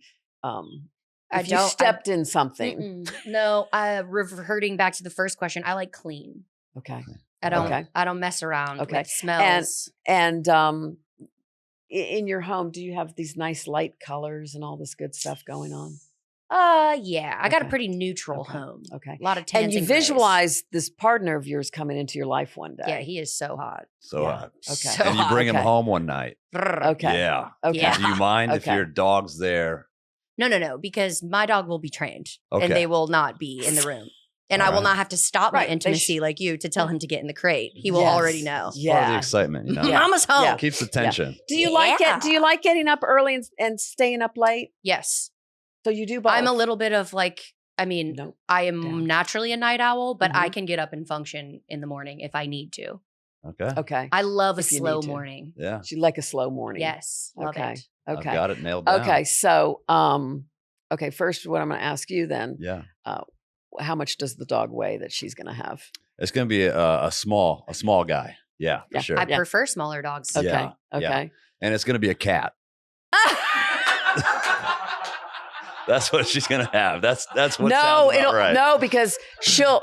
A: if you stepped in something?
C: No, reverting back to the first question, I like clean.
A: Okay.
C: I don't.
A: Okay.
C: I don't mess around
A: Okay.
C: with smells.
A: And in your home, do you have these nice light colors and all this good stuff going on?
C: Yeah, I got a
A: Okay.
C: pretty neutral
A: Okay.
C: home.
A: Okay.
C: A lot of tans
A: And you
C: and grays.
A: visualize this partner of yours coming into your life one day.
C: Yeah, he is so hot.
B: So
A: Yeah.
B: hot.
A: Okay.
C: So
B: And you bring him
A: Okay.
B: home one night.
C: Brr.
A: Okay.
B: Yeah.
A: Okay.
C: Yeah.
B: Do you mind if
A: Okay.
B: your dog's there?
C: No, because my dog will be trained
B: Okay.
C: and they will not be in the room. And I will
B: Alright.
C: not have to stop my
A: Right, they
C: intimacy like you to tell him to get in the crate. He will already know.
B: Part of the
A: Yeah.
B: excitement, you know?
A: Yeah.
C: Mama's home.
A: Yeah.
B: Keeps the tension.
A: Do you like
C: Yeah.
A: it? Do you like getting up early and staying up late?
C: Yes.
A: So you do both.
C: I'm a little bit of like, I mean,
A: Nope.
C: I am
A: Down.
C: naturally a night owl, but I
A: Mhm.
C: can get up and function in the morning if I need to.
B: Okay.
A: Okay.
C: I love a
A: If you
C: slow
A: need to.
C: morning.
B: Yeah.
A: You like a slow morning.
C: Yes. Love
A: Okay.
C: it.
A: Okay.
B: I've got it nailed down.
A: Okay. So, okay. First, what I'm going to ask you then,
B: Yeah.
A: how much does the dog weigh that she's going to have?
B: It's going to be a small guy. Yeah, for
A: Yeah.
B: sure.
C: I
A: Yeah.
C: prefer smaller dogs.
A: Okay.
B: Yeah, yeah.
A: Okay.
B: And it's going to be a cat. That's what she's going to have. That's what sounds
A: No,
B: about
A: it'll
B: right.
A: no because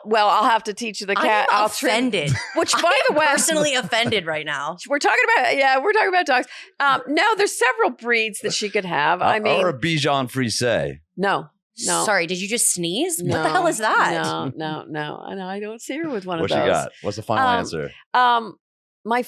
A: Well, I'll have to teach you the cat.
C: I'm
A: I'll train-
C: offended.
A: Which, by
C: I
A: the
C: am
A: way,
C: personally offended right now.
A: we're talking about dogs. No, there's several breeds that she could have. I mean,
B: or a Bichon Frise.
A: no.
C: Sorry, did you just sneeze? What the
A: No,
C: hell is that?
A: No. I know. I don't see her with one
B: What
A: of
B: you
A: those.
B: got? What's the final answer?
A: My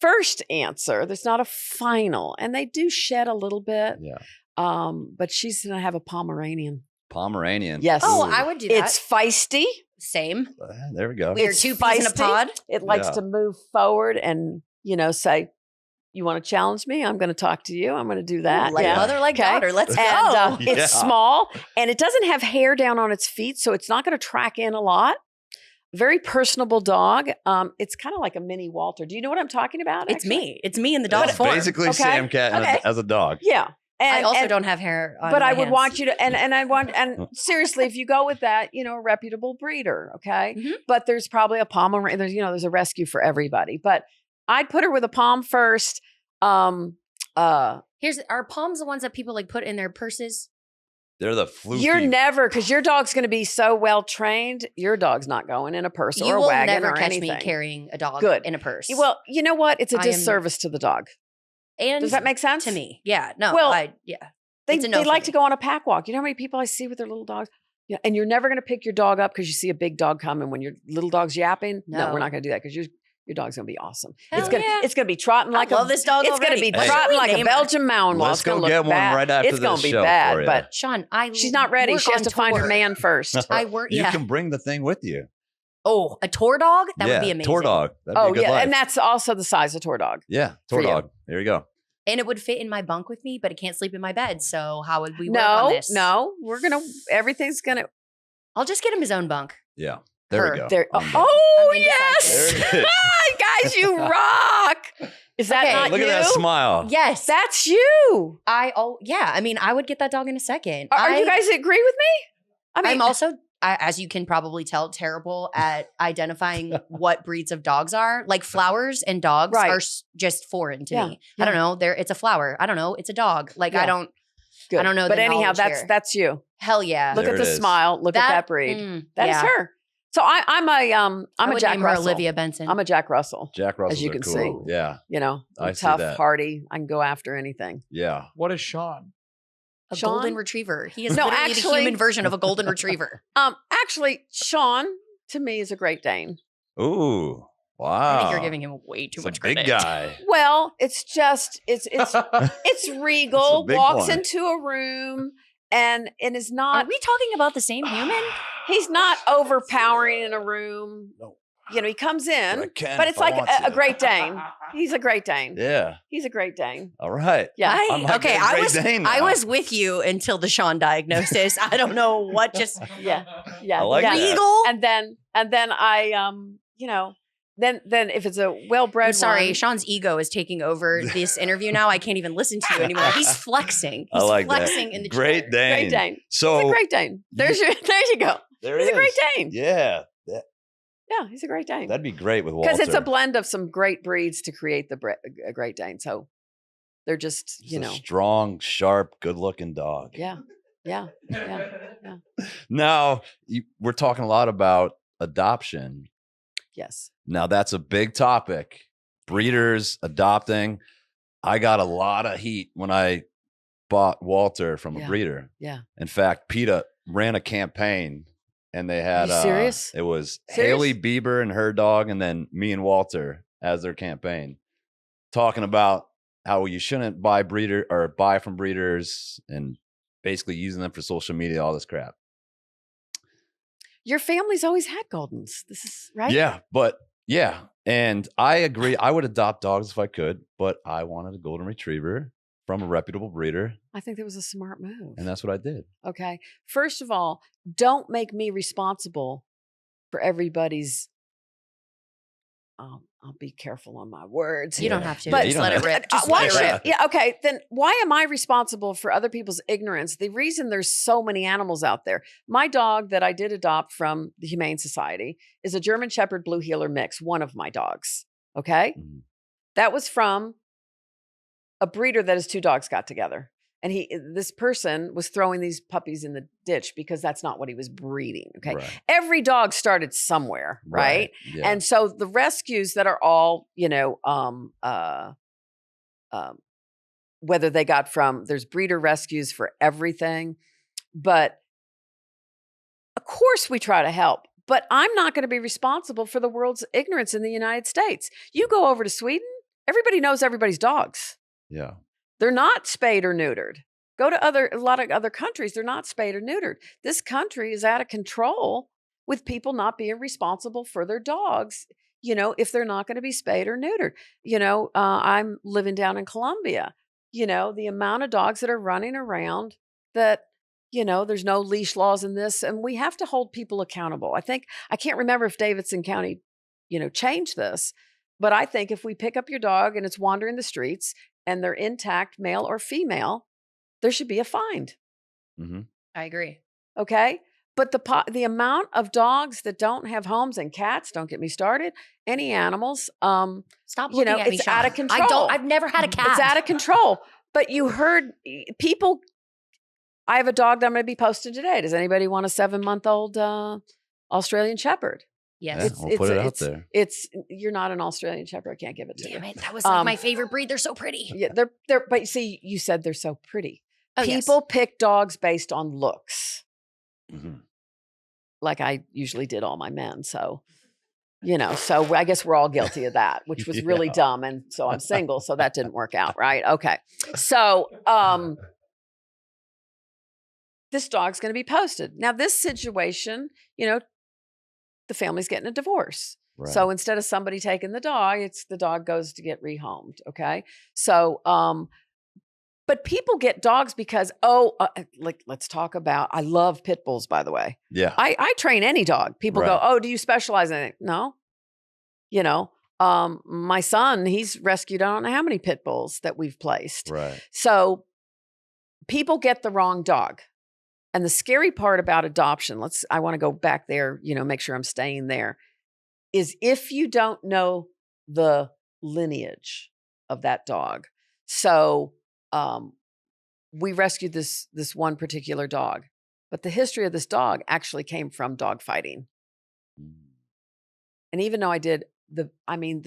A: first answer, there's not a final, and they do shed a little bit.
B: Yeah.
A: But she's gonna have a Pomeranian.
B: Pomeranian.
A: Yes.
C: Oh,
B: Ooh.
C: I would do that.
A: It's feisty.
C: Same.
B: There we go.
C: We are
A: It's
C: two peas in a
A: feisty.
C: pod.
A: It likes
B: Yeah.
A: to move forward and say, "You want to challenge me? I'm going to talk to you. I'm going to do that."
C: Ooh, like
B: Yeah.
C: mother, like
A: Okay.
C: daughter. Let's
A: And
C: go.
B: Yeah.
A: it's small, and it doesn't have hair down on its feet, so it's not going to track in a lot. Very personable dog. It's kind of like a mini Walter. Do you know what I'm talking about?
C: It's
A: actually?
C: me. It's me in the dog
B: It's
C: form.
B: basically
A: Okay.
B: Sam Cat
A: Okay.
B: as a dog.
A: Yeah.
C: I also
A: and-
C: don't have hair on
A: But
C: my
A: I would
C: hands.
A: want you to, and seriously, if you go with that, a reputable breeder, okay.
C: Mhm.
A: But there's probably a Pomeranian. There's a rescue for everybody. But I'd put her with a Pom first.
C: Are Poms the ones that people like put in their purses?
B: They're the floofy.
A: You're never, because your dog's going to be so well trained. Your dog's not going in a purse
C: You
A: or a
C: will
A: wagon
C: never
A: or
C: catch
A: anything.
C: me carrying a dog
A: Good.
C: in a purse.
A: Well, you know what? It's a
C: I am-
A: disservice to the dog.
C: and
A: Does that make sense
C: to me? Yeah. No.
A: Well,
C: yeah.
A: They
C: It's a no for
A: like
C: me.
A: to go on a pack walk. You know how many people I see with their little dogs? Yeah, and you're never going to pick your dog up because you see a big dog coming when your little dog's yapping. No, we're
C: No.
A: not going to do that because your dog's going to be awesome.
C: Hell
A: it's gonna
C: yeah.
A: it's gonna be trotting like
C: I love this dog
A: It's going to
C: already.
A: be
C: What should
A: trotting
C: we
A: like a
C: name her?
A: Belgian Malinois.
B: Let's
A: It's gonna
B: go
A: look
B: get one
A: bad.
B: right after
A: It's gonna
B: this
A: be
B: show
A: bad,
B: for you.
A: but
C: Sean,
A: she's not ready.
C: work
A: She has
C: on
A: to find her
C: tour.
A: man first.
C: I work.
B: You
C: Yeah.
B: can bring the thing with you.
C: Oh, a tour dog? That would be amazing.
B: Tour dog. That'd be
A: Oh
B: a good
A: yeah,
B: life.
A: and that's also the size of tour dog.
B: Yeah,
A: for
B: tour
A: you.
B: dog. There you go.
C: And it would fit in my bunk with me, but it can't sleep in my bed. So how would we work on this?
A: No, everything's gonna.
C: I'll just get him his own bunk.
B: Yeah. There
C: Her.
B: we go.
A: There.
B: I'm done.
A: Oh
C: I'm
A: yes,
C: indecisive.
B: There it is.
A: Hi guys, you rock. Is that
C: Okay.
A: not
B: Look
A: you?
B: at that smile.
C: Yes.
A: That's you.
C: Yeah. I mean, I would get that dog in a second.
A: Are you guys agree with me? I mean,
C: I'm also, as you can probably tell, terrible at identifying what breeds of dogs are. Like flowers and dogs
A: Right.
C: are just foreign to
A: Yeah,
C: me.
A: yeah.
C: I don't know. It's a flower. I don't know. It's a dog. Like
A: Yeah.
C: I don't.
A: good.
C: I don't know
A: But
C: the
A: anyhow,
C: knowledge here.
A: that's you.
C: Hell yeah.
A: Look
B: There
A: at the
B: it is.
A: smile. Look at that breed. That is
C: yeah.
A: her. So I'm
C: I
A: a
C: would
A: Jack
C: name her
A: Russell.
C: Olivia Benson.
A: I'm a Jack Russell.
B: Jack Russells
A: you
B: are
A: can
B: cool.
A: see.
B: Yeah.
A: I'm
B: I see
A: tough,
B: that.
A: hardy. I can go after anything.
B: Yeah.
D: What is Shawn?
C: a
A: Sean?
C: golden retriever. He is
A: No,
C: literally the
A: actually-
C: human version of a golden retriever.
A: Actually, Shawn to me is a Great Dane.
B: Ooh. Wow.
C: I think you're giving him way too
B: It's
C: much
B: a big
C: credit.
B: guy.
A: Well, it's just it's regal.
B: big
A: Walks
B: one.
A: into a room and is
C: Are
A: not.
C: we talking about the same human?
A: He's not overpowering in a room.
B: No.
A: He comes in,
B: I can
A: but
B: if
A: it's
B: I
A: like
B: want
A: a
B: to.
A: Great Dane. He's a Great Dane.
B: Yeah.
A: He's a Great Dane.
B: All right.
A: Yeah.
B: I might
C: Okay,
B: get a
C: I
B: Great
C: was
B: Dane
C: I
B: now.
C: was with you until the Shawn diagnosis. I don't know what just
A: Yeah.
B: I like
A: yeah.
B: that.
C: legal.
A: And then I then if it's a well-bred
C: I'm sorry,
A: one,
C: Shawn's ego is taking over this interview now. I can't even listen to you anymore. He's flexing. He's
B: I like
C: flexing
B: that.
C: in the
B: Great
C: chair.
B: Dane.
A: Great Dane.
B: So
A: He's a Great Dane. There you go.
B: there
A: He's
B: he
A: a Great
B: is.
A: Dane.
B: Yeah.
A: Yeah, he's a Great Dane.
B: That'd be great with Walter.
A: Because it's a blend of some great breeds to create a Great Dane. So they're just,
B: It's a strong, sharp, good-looking dog.
A: yeah.
B: Now, we're talking a lot about adoption.
A: Yes.
B: Now, that's a big topic. Breeders, adopting. I got a lot of heat when I bought Walter from a breeder.
A: Yeah.
B: In fact, PETA ran a campaign and they had,
A: Are you serious?
B: It was
A: Serious?
B: Haley Bieber and her dog, and then me and Walter as their campaign, talking about how you shouldn't buy from breeders and basically using them for social media, all this crap.
A: Your family's always had Goldens. This is right.
B: Yeah. And I agree. I would adopt dogs if I could, but I wanted a golden retriever from a reputable breeder.
A: I think that was a smart move.
B: And that's what I did.
A: Okay. First of all, don't make me responsible for everybody's. I'll be careful on my words.
C: You don't have to.
A: But
C: Just let it rip. Just
A: why
C: let it
A: should-
C: rip.
A: Yeah. Okay. Then why am I responsible for other people's ignorance? The reason there's so many animals out there. My dog that I did adopt from the Humane Society is a German Shepherd Blue Heeler mix. One of my dogs. Okay.
B: Mhm.
A: That was from a breeder that his two dogs got together. And this person was throwing these puppies in the ditch because that's not what he was breeding. Okay.
B: Right.
A: Every dog started somewhere, right?
B: Yeah.
A: And so the rescues that are all, whether they got there's breeder rescues for everything. But of course we try to help. But I'm not going to be responsible for the world's ignorance in the United States. You go over to Sweden, everybody knows everybody's dogs.
B: Yeah.
A: They're not spayed or neutered. Go to a lot of other countries, they're not spayed or neutered. This country is out of control with people not being responsible for their dogs, if they're not going to be spayed or neutered. I'm living down in Colombia. The amount of dogs that are running around that, there's no leash laws in this, and we have to hold people accountable. I can't remember if Davidson County, changed this, but I think if we pick up your dog and it's wandering the streets, and they're intact, male or female, there should be a fine.
B: Mm-hmm.
C: I agree.
A: Okay. But the amount of dogs that don't have homes and cats, don't get me started, any animals,
C: Stop looking at me,
A: it's
C: Shawn.
A: out of control.
C: I've never had a cat.
A: It's out of control. But you heard people, I have a dog that I'm going to be posting today. Does anybody want a 7-month-old Australian Shepherd?
C: Yes.
B: We'll put it out there.
A: You're not an Australian Shepherd. I can't give it to you.
C: Damn it. That was like my favorite breed. They're so pretty.
A: Yeah, they're. But you see, you said they're so pretty.
C: Oh, yes.
A: People pick dogs based on looks,
B: Mm-hmm.
A: like I usually did all my men. So, so I guess we're all guilty of that, which was really dumb. And so I'm single, so that didn't work out, right? Okay. So, this dog's going to be posted. Now, this situation, the family's getting a divorce.
B: Right.
A: So instead of somebody taking the dog goes to get rehomed. Okay. So, but people get dogs because, let's talk about, I love pit bulls, by the way.
B: Yeah.
A: I train any dog. People go, oh, do you specialize in it? No. My son, he's rescued, I don't know how many pit bulls that we've placed.
B: Right.
A: So people get the wrong dog. And the scary part about adoption, I want to go back there, make sure I'm staying there, is if you don't know the lineage of that dog. So we rescued this one particular dog, but the history of this dog actually came from dog fighting. And even though I did the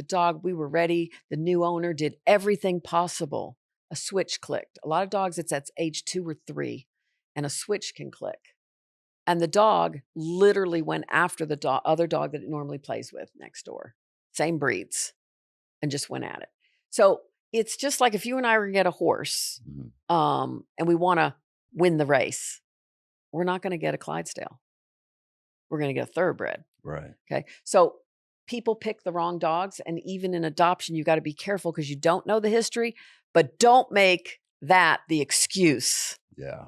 A: dog, we were ready. The new owner did everything possible. A switch clicked. A lot of dogs, it's at age 2 or 3. And a switch can click. And the dog literally went after the other dog that it normally plays with next door. Same breeds. And just went at it. So it's just like if you and I were to get a horse, and we want to win the race, we're not going to get a Clydesdale. We're going to get a thoroughbred.
B: Right.
A: Okay. So people pick the wrong dogs. And even in adoption, you got to be careful because you don't know the history, but don't make that the excuse.
B: Yeah.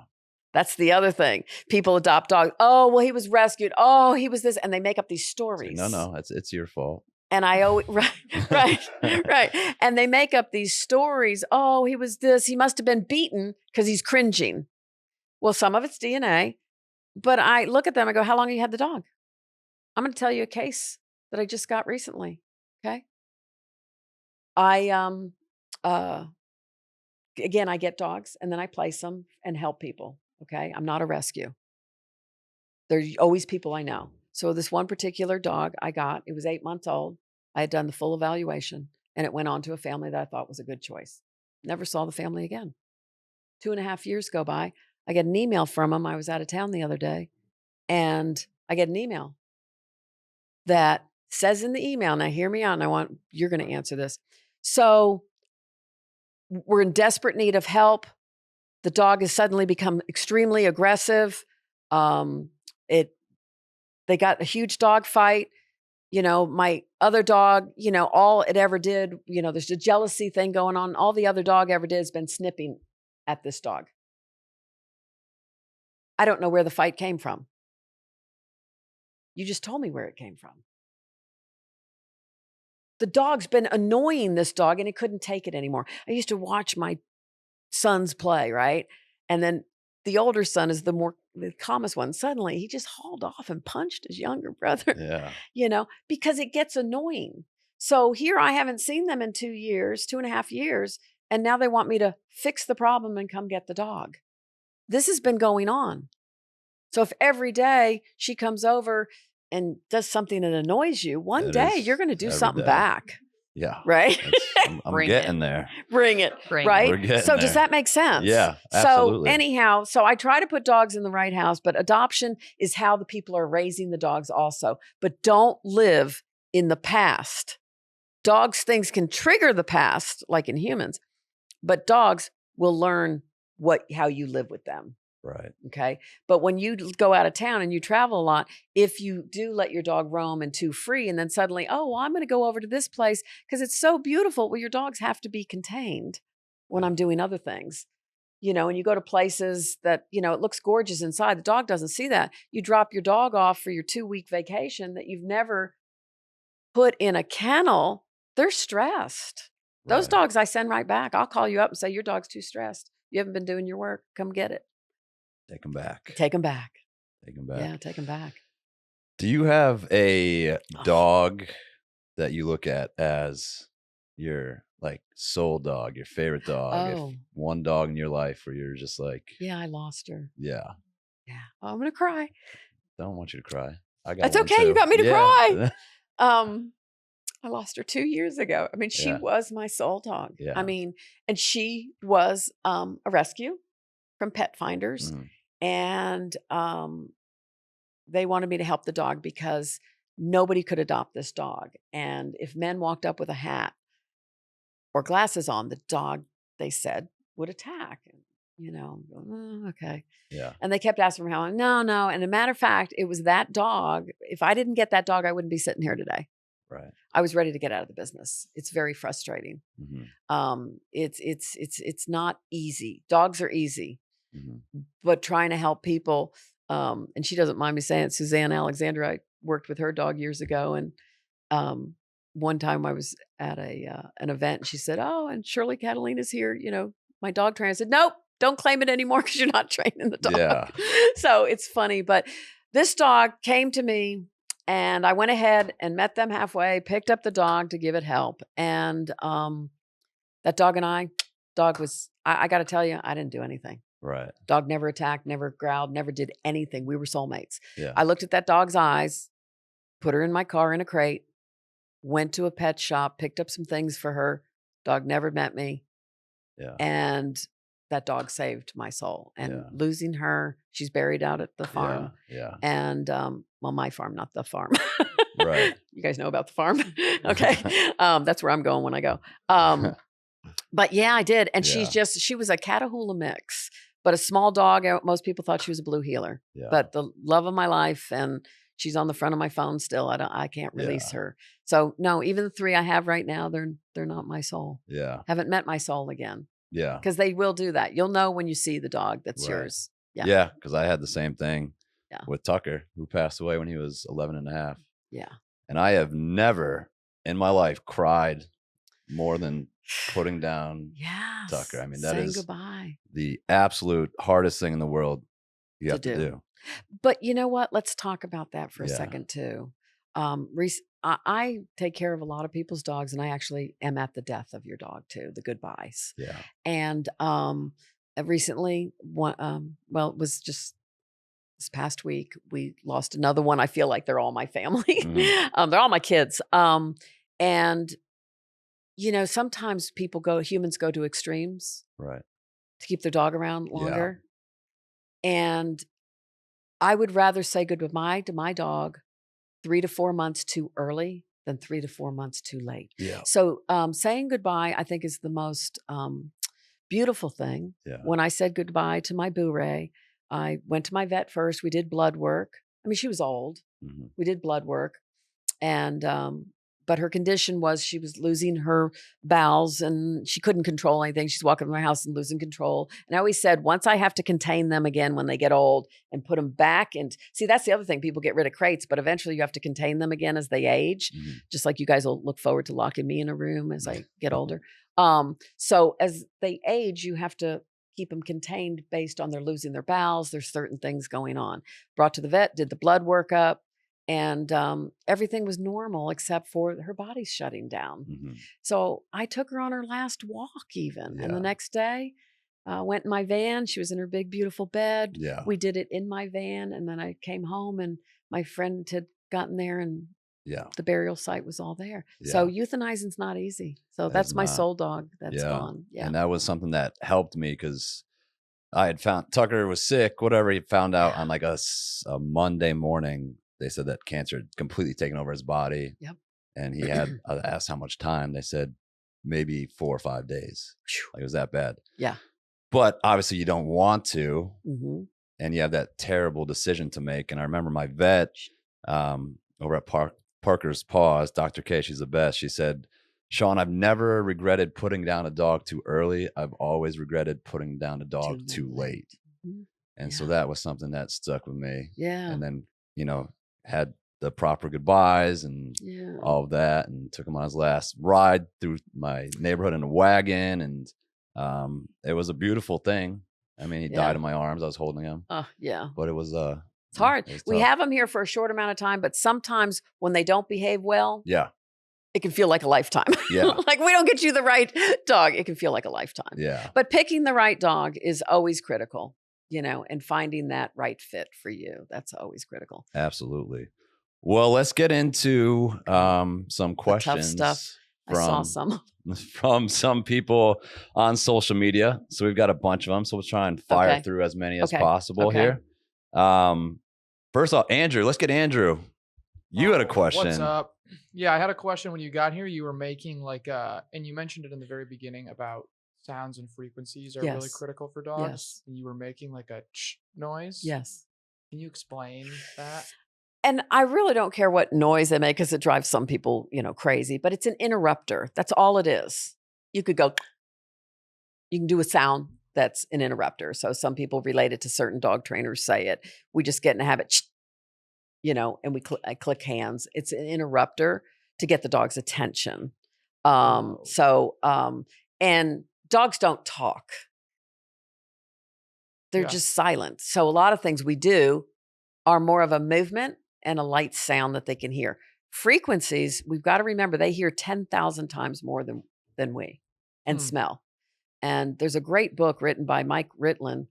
A: That's the other thing. People adopt dogs. Oh, well, he was rescued. Oh, he was this. And they make up these stories.
B: No, it's your fault.
A: And I always, right. And they make up these stories. Oh, he was this, he must have been beaten because he's cringing. Well, some of it's DNA, but I look at them, I go, how long have you had the dog? I'm going to tell you a case that I just got recently. Okay. Uh, again, I get dogs and then I place them and help people. Okay. I'm not a rescue. There's always people I know. So this one particular dog I got, it was 8 months old. I had done the full evaluation and it went on to a family that I thought was a good choice. Never saw the family again. 2.5 years go by. I get an email from them. I was out of town the other day and I get an email that says in the email, now hear me out, and you're going to answer this. So we're in desperate need of help. The dog has suddenly become extremely aggressive. They got a huge dog fight. My other dog, all it ever did, there's a jealousy thing going on. All the other dog ever did has been snipping at this dog. I don't know where the fight came from. You just told me where it came from. The dog's been annoying this dog and it couldn't take it anymore. I used to watch my sons play, right? And then the older son is the calmest one. Suddenly he just hauled off and punched his younger brother, because it gets annoying. So here I haven't seen them in 2 years, 2.5 years. And now they want me to fix the problem and come get the dog. This has been going on. So if every day she comes over and does something that annoys you, one day you're going to do something back.
B: Yeah.
A: Right?
B: I'm getting there.
A: Bring it.
C: Bring
A: Right?
B: We're getting
A: So
B: there.
A: does that make sense?
B: Yeah, absolutely.
A: So anyhow, I try to put dogs in the right house, but adoption is how the people are raising the dogs also. But don't live in the past. Things can trigger the past, like in humans, but dogs will learn how you live with them.
B: Right.
A: Okay. But when you go out of town and you travel a lot, if you do let your dog roam and too free, and then suddenly, I'm going to go over to this place because it's so beautiful. Well, your dogs have to be contained when I'm doing other things, and you go to places that, it looks gorgeous inside. The dog doesn't see that. You drop your dog off for your 2-week vacation that you've never put in a kennel. They're stressed. Those
B: Right.
A: dogs I send right back. I'll call you up and say, your dog's too stressed. You haven't been doing your work. Come get it.
B: Take them back.
A: Take them back.
B: Take them back.
A: Yeah, take them back.
B: Do you have a dog that you look at as your soul dog, your favorite dog?
A: Oh.
B: If one dog in your life where you're just like,
A: Yeah, I lost her.
B: yeah,
A: Yeah. Oh, I'm going to cry.
B: don't want you to cry. I got
A: That's
B: one
A: okay.
B: too.
A: You got me to
B: Yeah.
A: cry. I lost her 2 years ago. I mean, she
B: Yeah.
A: was my soul dog.
B: Yeah.
A: I mean, and she was a rescue from Pet Finders.
B: Mhm.
A: And they wanted me to help the dog because nobody could adopt this dog. And if men walked up with a hat or glasses on, the dog, they said, would attack. Okay.
B: Yeah.
A: And they kept asking for how long. No. And a matter of fact, it was that dog. If I didn't get that dog, I wouldn't be sitting here today.
B: Right.
A: I was ready to get out of the business. It's very frustrating.
B: Mhm.
A: It's not easy. Dogs are easy,
B: Mhm.
A: but trying to help people. And she doesn't mind me saying it. Suzanne Alexander, I worked with her dog years ago. And one time I was at an event and she said, and Shirley Catalina's here, my dog trainer. I said, nope, don't claim it anymore because you're not training the dog.
B: Yeah.
A: So it's funny. But this dog came to me and I went ahead and met them halfway, picked up the dog to give it help. And that dog and I got to tell you, I didn't do anything.
B: Right.
A: Dog never attacked, never growled, never did anything. We were soulmates.
B: Yeah.
A: I looked at that dog's eyes, put her in my car in a crate, went to a pet shop, picked up some things for her. Dog never met me.
B: Yeah.
A: And that dog saved my soul. And
B: Yeah.
A: losing her, she's buried out at the farm.
B: Yeah.
A: And my farm, not the farm.
B: Right.
A: You guys know about the farm? Okay. That's where I'm going when I go. But yeah, I did. And she was a Catahoula mix, but a small dog. Most people thought she was a blue healer,
B: Yeah.
A: but the love of my life, and she's on the front of my phone still. I can't release her. So no, even the 3 I have right now, they're not my soul.
B: Yeah.
A: Haven't met my soul again.
B: Yeah.
A: Because they will do that. You'll know when you see the dog that's
B: Right.
A: yours. Yeah.
B: Yeah. Because I had the same thing
A: Yeah.
B: with Tucker, who passed away when he was 11 and a half.
A: Yeah.
B: And I have never in my life cried more than putting down
A: Yes.
B: Tucker. I mean, that
A: saying
B: is
A: goodbye
B: the absolute hardest thing in the world you have to do.
A: But you know what? Let's talk about that for a
B: Yeah.
A: second too. I take care of a lot of people's dogs, and I actually am at the death of your dog too, the goodbyes.
B: Yeah.
A: And recently, it was just this past week, we lost another one. I feel like they're all my family.
B: Mhm.
A: They're all my kids. And sometimes humans go to extremes
B: Right.
A: to keep their dog around
B: Yeah.
A: longer. And I would rather say goodbye to my dog 3 to 4 months too early than 3 to 4 months too late.
B: Yeah.
A: So saying goodbye, I think, is the most beautiful thing.
B: Yeah.
A: When I said goodbye to my Boo-Ray, I went to my vet first. We did blood work. I mean, she was old.
B: Mhm.
A: We did blood work. And but her condition was she was losing her bowels and she couldn't control anything. She's walking around my house and losing control. And I always said, once I have to contain them again when they get old and put them back. And see, that's the other thing. People get rid of crates, but eventually you have to contain them again as they age.
B: Mhm.
A: Just like you guys will look forward to locking me in a room as I get older. So as they age, you have to keep them contained based on their losing their bowels. There's certain things going on. Brought to the vet, did the blood workup. And everything was normal except for her body's shutting down.
B: Mhm.
A: So I took her on her last walk even. And
B: Yeah.
A: the next day, went in my van. She was in her big, beautiful bed.
B: Yeah.
A: We did it in my van. And then I came home and my friend had gotten there and
B: Yeah.
A: the burial site was all there. So
B: Yeah.
A: euthanizing's not easy. So
B: It's
A: that's my
B: not.
A: soul dog that's
B: Yeah.
A: gone. Yeah.
B: And that was something that helped me because I had found Tucker was sick, whatever. He found out on like a Monday morning. They said that cancer had completely taken over his body.
A: Yep.
B: And he had, I asked how much time. They said maybe 4 or 5 days. Like it was that bad.
A: Yeah.
B: But obviously you don't want to.
A: Mm-hmm.
B: And you have that terrible decision to make. And I remember my vet over at Parker's Paws, Dr. K, she's the best. She said, Shawn, I've never regretted putting down a dog too early. I've always regretted putting down a dog too late.
A: Mm-hmm.
B: And so
A: Yeah.
B: that was something that stuck with me.
A: Yeah.
B: And then, had the proper goodbyes and
A: Yeah.
B: all of that, and took him on his last ride through my neighborhood in a wagon. And it was a beautiful thing. I mean, he
A: Yeah.
B: died in my arms. I was holding him,
A: Oh, yeah.
B: but it was
A: It's hard.
B: it was
A: We
B: tough.
A: have them here for a short amount of time, but sometimes when they don't behave well,
B: Yeah.
A: it can feel like a lifetime.
B: Yeah.
A: Like we don't get you the right dog, it can feel like a lifetime.
B: Yeah.
A: But picking the right dog is always critical, and finding that right fit for you. That's always critical.
B: Absolutely. Well, let's get into some
A: The
B: questions
A: tough stuff. I saw some.
B: from some people on social media. So we've got a bunch of them. So we'll try and fire
A: Okay.
B: through as many as
A: Okay.
B: possible
A: Okay.
B: here. First off, Andrew, let's get Andrew. You had a question.
D: What's up? Yeah, I had a question when you got here. You were making and you mentioned it in the very beginning about sounds and frequencies are really
A: Yes.
D: critical for dogs.
A: Yes.
D: And you were making like a ch noise.
A: Yes.
D: Can you explain that?
A: And I really don't care what noise they make because it drives some people, crazy, but it's an interrupter. That's all it is. You could go, you can do a sound that's an interrupter. So some people relate it to certain dog trainers say it. We just get in a habit, and I click hands. It's an interrupter to get the dog's attention. And dogs don't talk. They're
D: Yeah.
A: just silent. So a lot of things we do are more of a movement and a light sound that they can hear. Frequencies, we've got to remember, they hear 10,000 times more than we and smell. And there's a great book written by Mike Ritlin.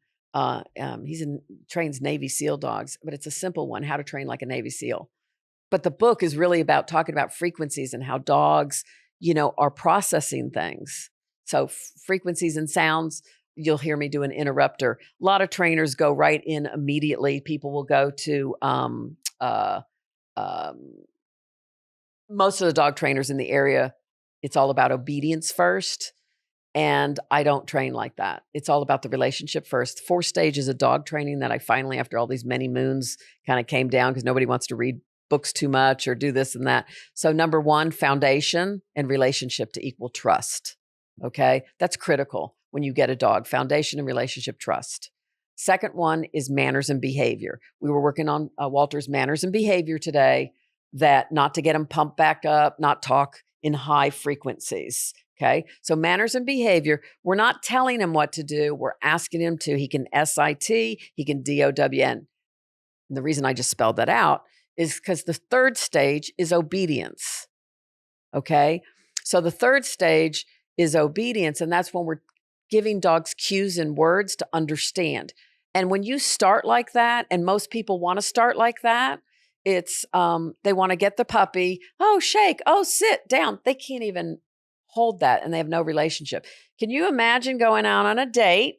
A: Trains Navy SEAL dogs, but it's a simple one, How to Train Like a Navy SEAL. But the book is really about talking about frequencies and how dogs, are processing things. So frequencies and sounds, you'll hear me do an interrupter. A lot of trainers go right in immediately. People will go to most of the dog trainers in the area. It's all about obedience first. And I don't train like that. It's all about the relationship first. 4 stages of dog training that I finally, after all these many moons, kind of came down because nobody wants to read books too much or do this and that. So number 1, foundation and relationship to equal trust. Okay. That's critical when you get a dog, foundation and relationship trust. Second one is manners and behavior. We were working on Walter's manners and behavior today. that not to get them pumped back up, not talk in high frequencies. Okay. So manners and behavior, we're not telling him what to do. We're asking him to. He can SIT, he can DOWN. And the reason I just spelled that out is because the third stage is obedience. Okay. So the third stage is obedience. And that's when we're giving dogs cues and words to understand. And when you start like that, and most people want to start like that, it's they want to get the puppy, oh, shake, oh, sit down. They can't even hold that, and they have no relationship. Can you imagine going out on a date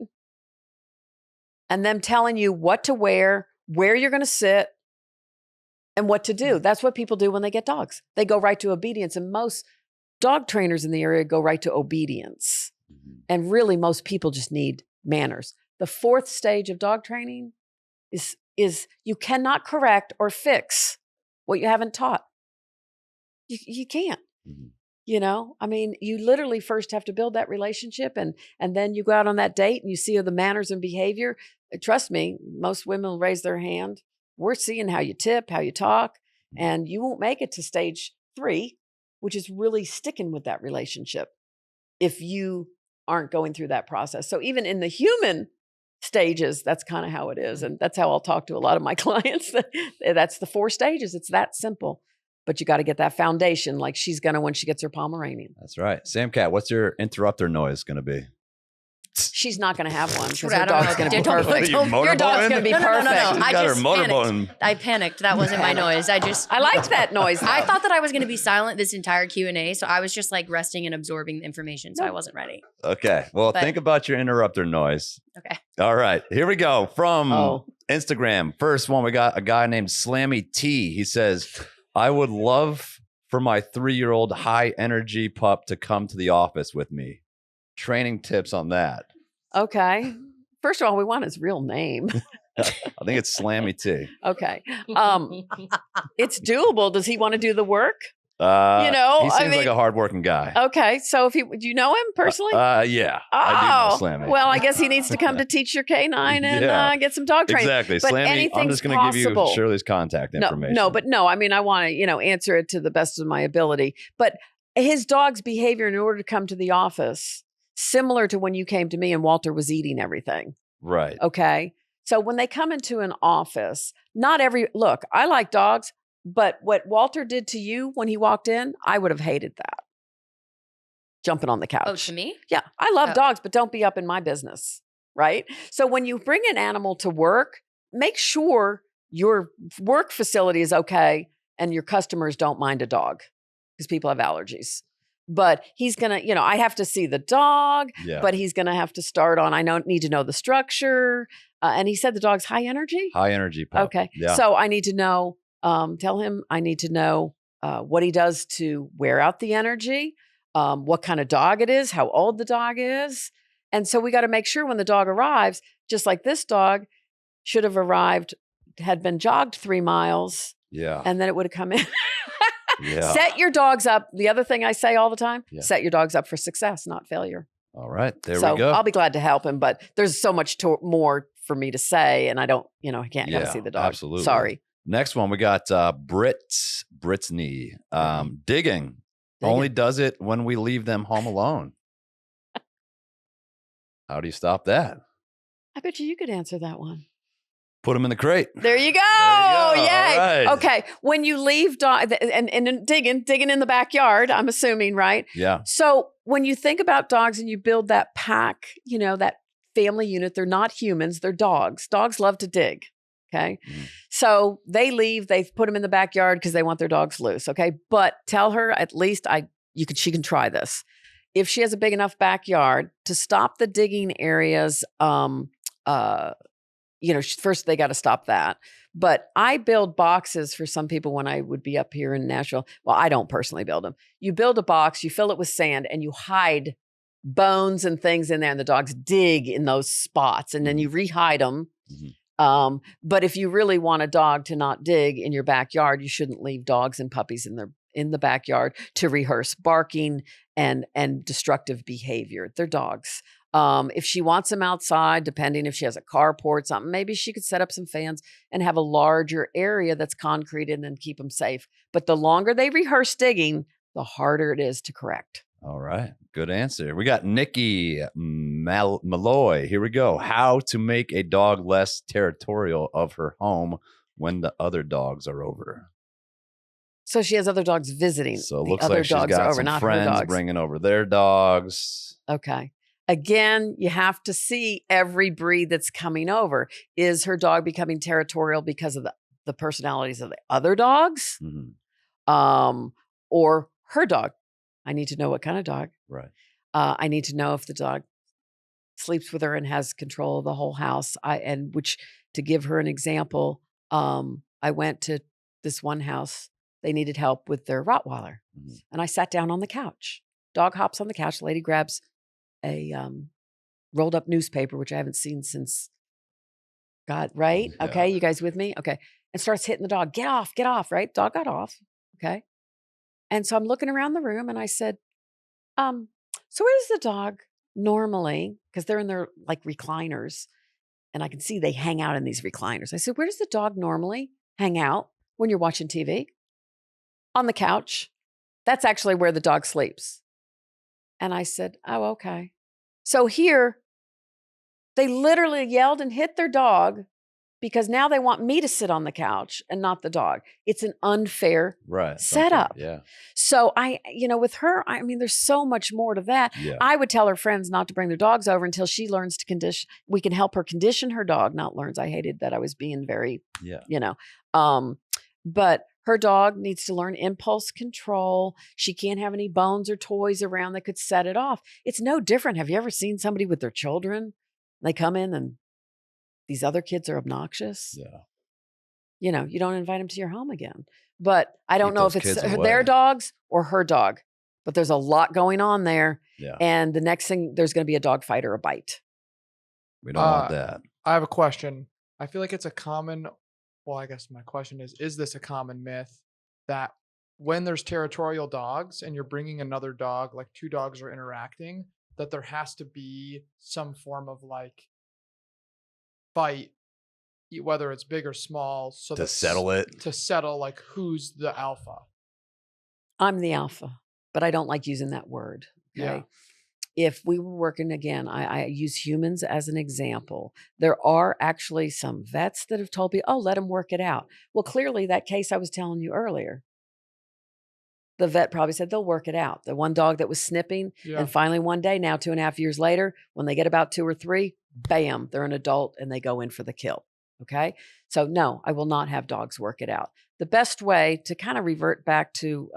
A: and them telling you what to wear, where you're going to sit, and what to do? That's what people do when they get dogs. They go right to obedience. And most dog trainers in the area go right to obedience. And really, most people just need manners. The fourth stage of dog training is you cannot correct or fix what you haven't taught. You can't. You know, I mean, you literally first have to build that relationship, and then you go out on that date and you see the manners and behavior. Trust me, most women will raise their hand. We're seeing how you tip, how you talk, and you won't make it to stage 3, which is really sticking with that relationship if you aren't going through that process. So even in the human stages, that's kind of how it is. And that's how I'll talk to a lot of my clients. That's the 4 stages. It's that simple. But you got to get that foundation like she's going to when she gets her Pomeranian.
B: That's right. Sam Cat, what's your interrupter noise going to be?
A: She's not going to have one because
C: I
A: her
C: don't
A: dog's
C: know.
A: going to be
C: Don't-
A: perfect.
C: don't-
A: Your dog's going to be
C: No, no,
A: perfect.
C: no, no.
B: She's
C: I
B: got her
C: just
B: motorboat.
C: I panicked. That wasn't my noise.
A: I liked that noise.
C: I
A: though.
C: thought that I was going to be silent this entire Q&A, so I was just like resting and absorbing the information, so I wasn't ready.
B: Okay. Well,
C: But-
B: think about your interrupter noise.
C: Okay.
B: All right. Here we go. From
A: Oh.
B: Instagram. First one, we got a guy named Slammy T. He says, I would love for my 3-year-old high energy pup to come to the office with me. Training tips on that.
A: Okay. First of all, we want his real name.
B: I think it's Slammy T.
A: Okay. It's doable. Does he want to do the work?
B: He
A: I
B: seems
A: mean-
B: like a hardworking guy.
A: Okay. So do you know him personally?
B: Yeah. I do know Slammy.
A: Well, I guess he needs to come to teach your canine and
B: Yeah.
A: Get some dog training.
B: Exactly.
A: But
B: Slammy, I'm
A: anything's
B: just going to give you
A: possible.
B: Shirley's contact information.
A: No. I mean, I want to, answer it to the best of my ability. But his dog's behavior in order to come to the office, similar to when you came to me and Walter was eating everything.
B: Right.
A: Okay. So when they come into an office, look, I like dogs, but what Walter did to you when he walked in, I would have hated that. Jumping on the couch.
C: Oh, to me?
A: Yeah, I love
C: Oh.
A: dogs, but don't be up in my business, right? So when you bring an animal to work, make sure your work facility is okay and your customers don't mind a dog because people have allergies. But he's going to, I have to see the dog,
B: Yeah.
A: but he's going to have to start on, need to know the structure. And he said the dog's high energy?
B: High energy pup.
A: Okay.
B: Yeah.
A: So I need to know, tell him I need to know what he does to wear out the energy, what kind of dog it is, how old the dog is. And so we got to make sure when the dog arrives, just like this dog should have arrived, had been jogged 3 miles,
B: Yeah.
A: and then it would have come in.
B: Yeah.
A: Set your dogs up. The other thing I say all the time,
B: Yeah.
A: set your dogs up for success, not failure.
B: All right. There
A: So
B: we go.
A: I'll be glad to help him, but there's so much more for me to say, and I don't, I can't gotta
B: Yeah,
A: see the dog.
B: absolutely.
A: Sorry.
B: Next one, we got Brittany. Digging. Only does it when we leave them home alone. How do you stop that?
A: I bet you could answer that one.
B: Put them in the crate.
A: There you go.
B: There you go.
A: Yay.
B: All right.
A: Okay. When you leave and digging in the backyard, I'm assuming, right?
B: Yeah.
A: So when you think about dogs and you build that pack, that family unit, they're not humans, they're dogs. Dogs love to dig. Okay.
B: Mm.
A: So they leave, they put them in the backyard because they want their dogs loose. Okay. But tell her at least she can try this. If she has a big enough backyard to stop the digging areas, first they got to stop that. But I build boxes for some people when I would be up here in Nashville. Well, I don't personally build them. You build a box, you fill it with sand, and you hide bones and things in there, and the dogs dig in those spots, and then you rehide them.
B: Mhm.
A: But if you really want a dog to not dig in your backyard, you shouldn't leave dogs and puppies in the backyard to rehearse barking and destructive behavior. They're dogs. If she wants him outside, depending if she has a carport, something, maybe she could set up some fans and have a larger area that's concreted and keep them safe. But the longer they rehearse digging, the harder it is to correct.
B: All right. Good answer. We got Nikki Malloy. Here we go. How to make a dog less territorial of her home when the other dogs are over.
A: So she has other dogs visiting.
B: So it
A: the
B: looks
A: other
B: like she's
A: dogs are
B: got
A: over,
B: some
A: not her
B: friends
A: dogs.
B: bringing over their dogs.
A: Okay. Again, you have to see every breed that's coming over. Is her dog becoming territorial because of the personalities of the other dogs? Or her dog? I need to know what kind of dog.
B: Right.
A: I need to know if the dog sleeps with her and has control of the whole house. To give her an example, I went to this one house. They needed help with their Rottweiler. And I sat down on the couch. Dog hops on the couch. The lady grabs a rolled up newspaper, which I haven't seen since God, right?
B: Yeah.
A: Okay, you guys with me? Okay. And starts hitting the dog. Get off, right? Dog got off. Okay. And so I'm looking around the room and I said, so where does the dog normally, because they're in their like recliners, and I can see they hang out in these recliners. I said, where does the dog normally hang out when you're watching TV? On the couch. That's actually where the dog sleeps. And I said, oh, okay. So here, they literally yelled and hit their dog because now they want me to sit on the couch and not the dog. It's an unfair setup.
B: Yeah.
A: So with her, I mean, there's so much more to that.
B: Yeah.
A: I would tell her friends not to bring their dogs over until she learns to condition. We can help her condition her dog, not learns. I hated that I was being very, but her dog needs to learn impulse control. She can't have any bones or toys around that could set it off. It's no different. Have you ever seen somebody with their children? They come in and these other kids are obnoxious.
B: Yeah.
A: You don't invite them to your home again. But I don't
B: Keep
A: know
B: those
A: if it's
B: kids away.
A: their dogs or her dog. But there's a lot going on there.
B: Yeah.
A: And the next thing, there's going to be a dog fight or a bite.
B: We don't want that.
D: I have a question. I feel like it's a common, well, I guess my question is this a common myth that when there's territorial dogs and you're bringing another dog, like two dogs are interacting, that there has to be some form of like fight, whether it's big or small, so
B: To settle it.
D: To settle like who's the alpha.
A: I'm the alpha, but I don't like using that word. Okay.
D: Yeah.
A: If we were working again, I use humans as an example. There are actually some vets that have told me, oh, let them work it out. Well, clearly that case I was telling you earlier, the vet probably said they'll work it out. The one dog that was snipping, and finally one day, now 2.5 years later, when they get about 2 or 3, bam, they're an adult and they go in for the kill. Okay. So no, I will not have dogs work it out. The best way to kind of revert back to,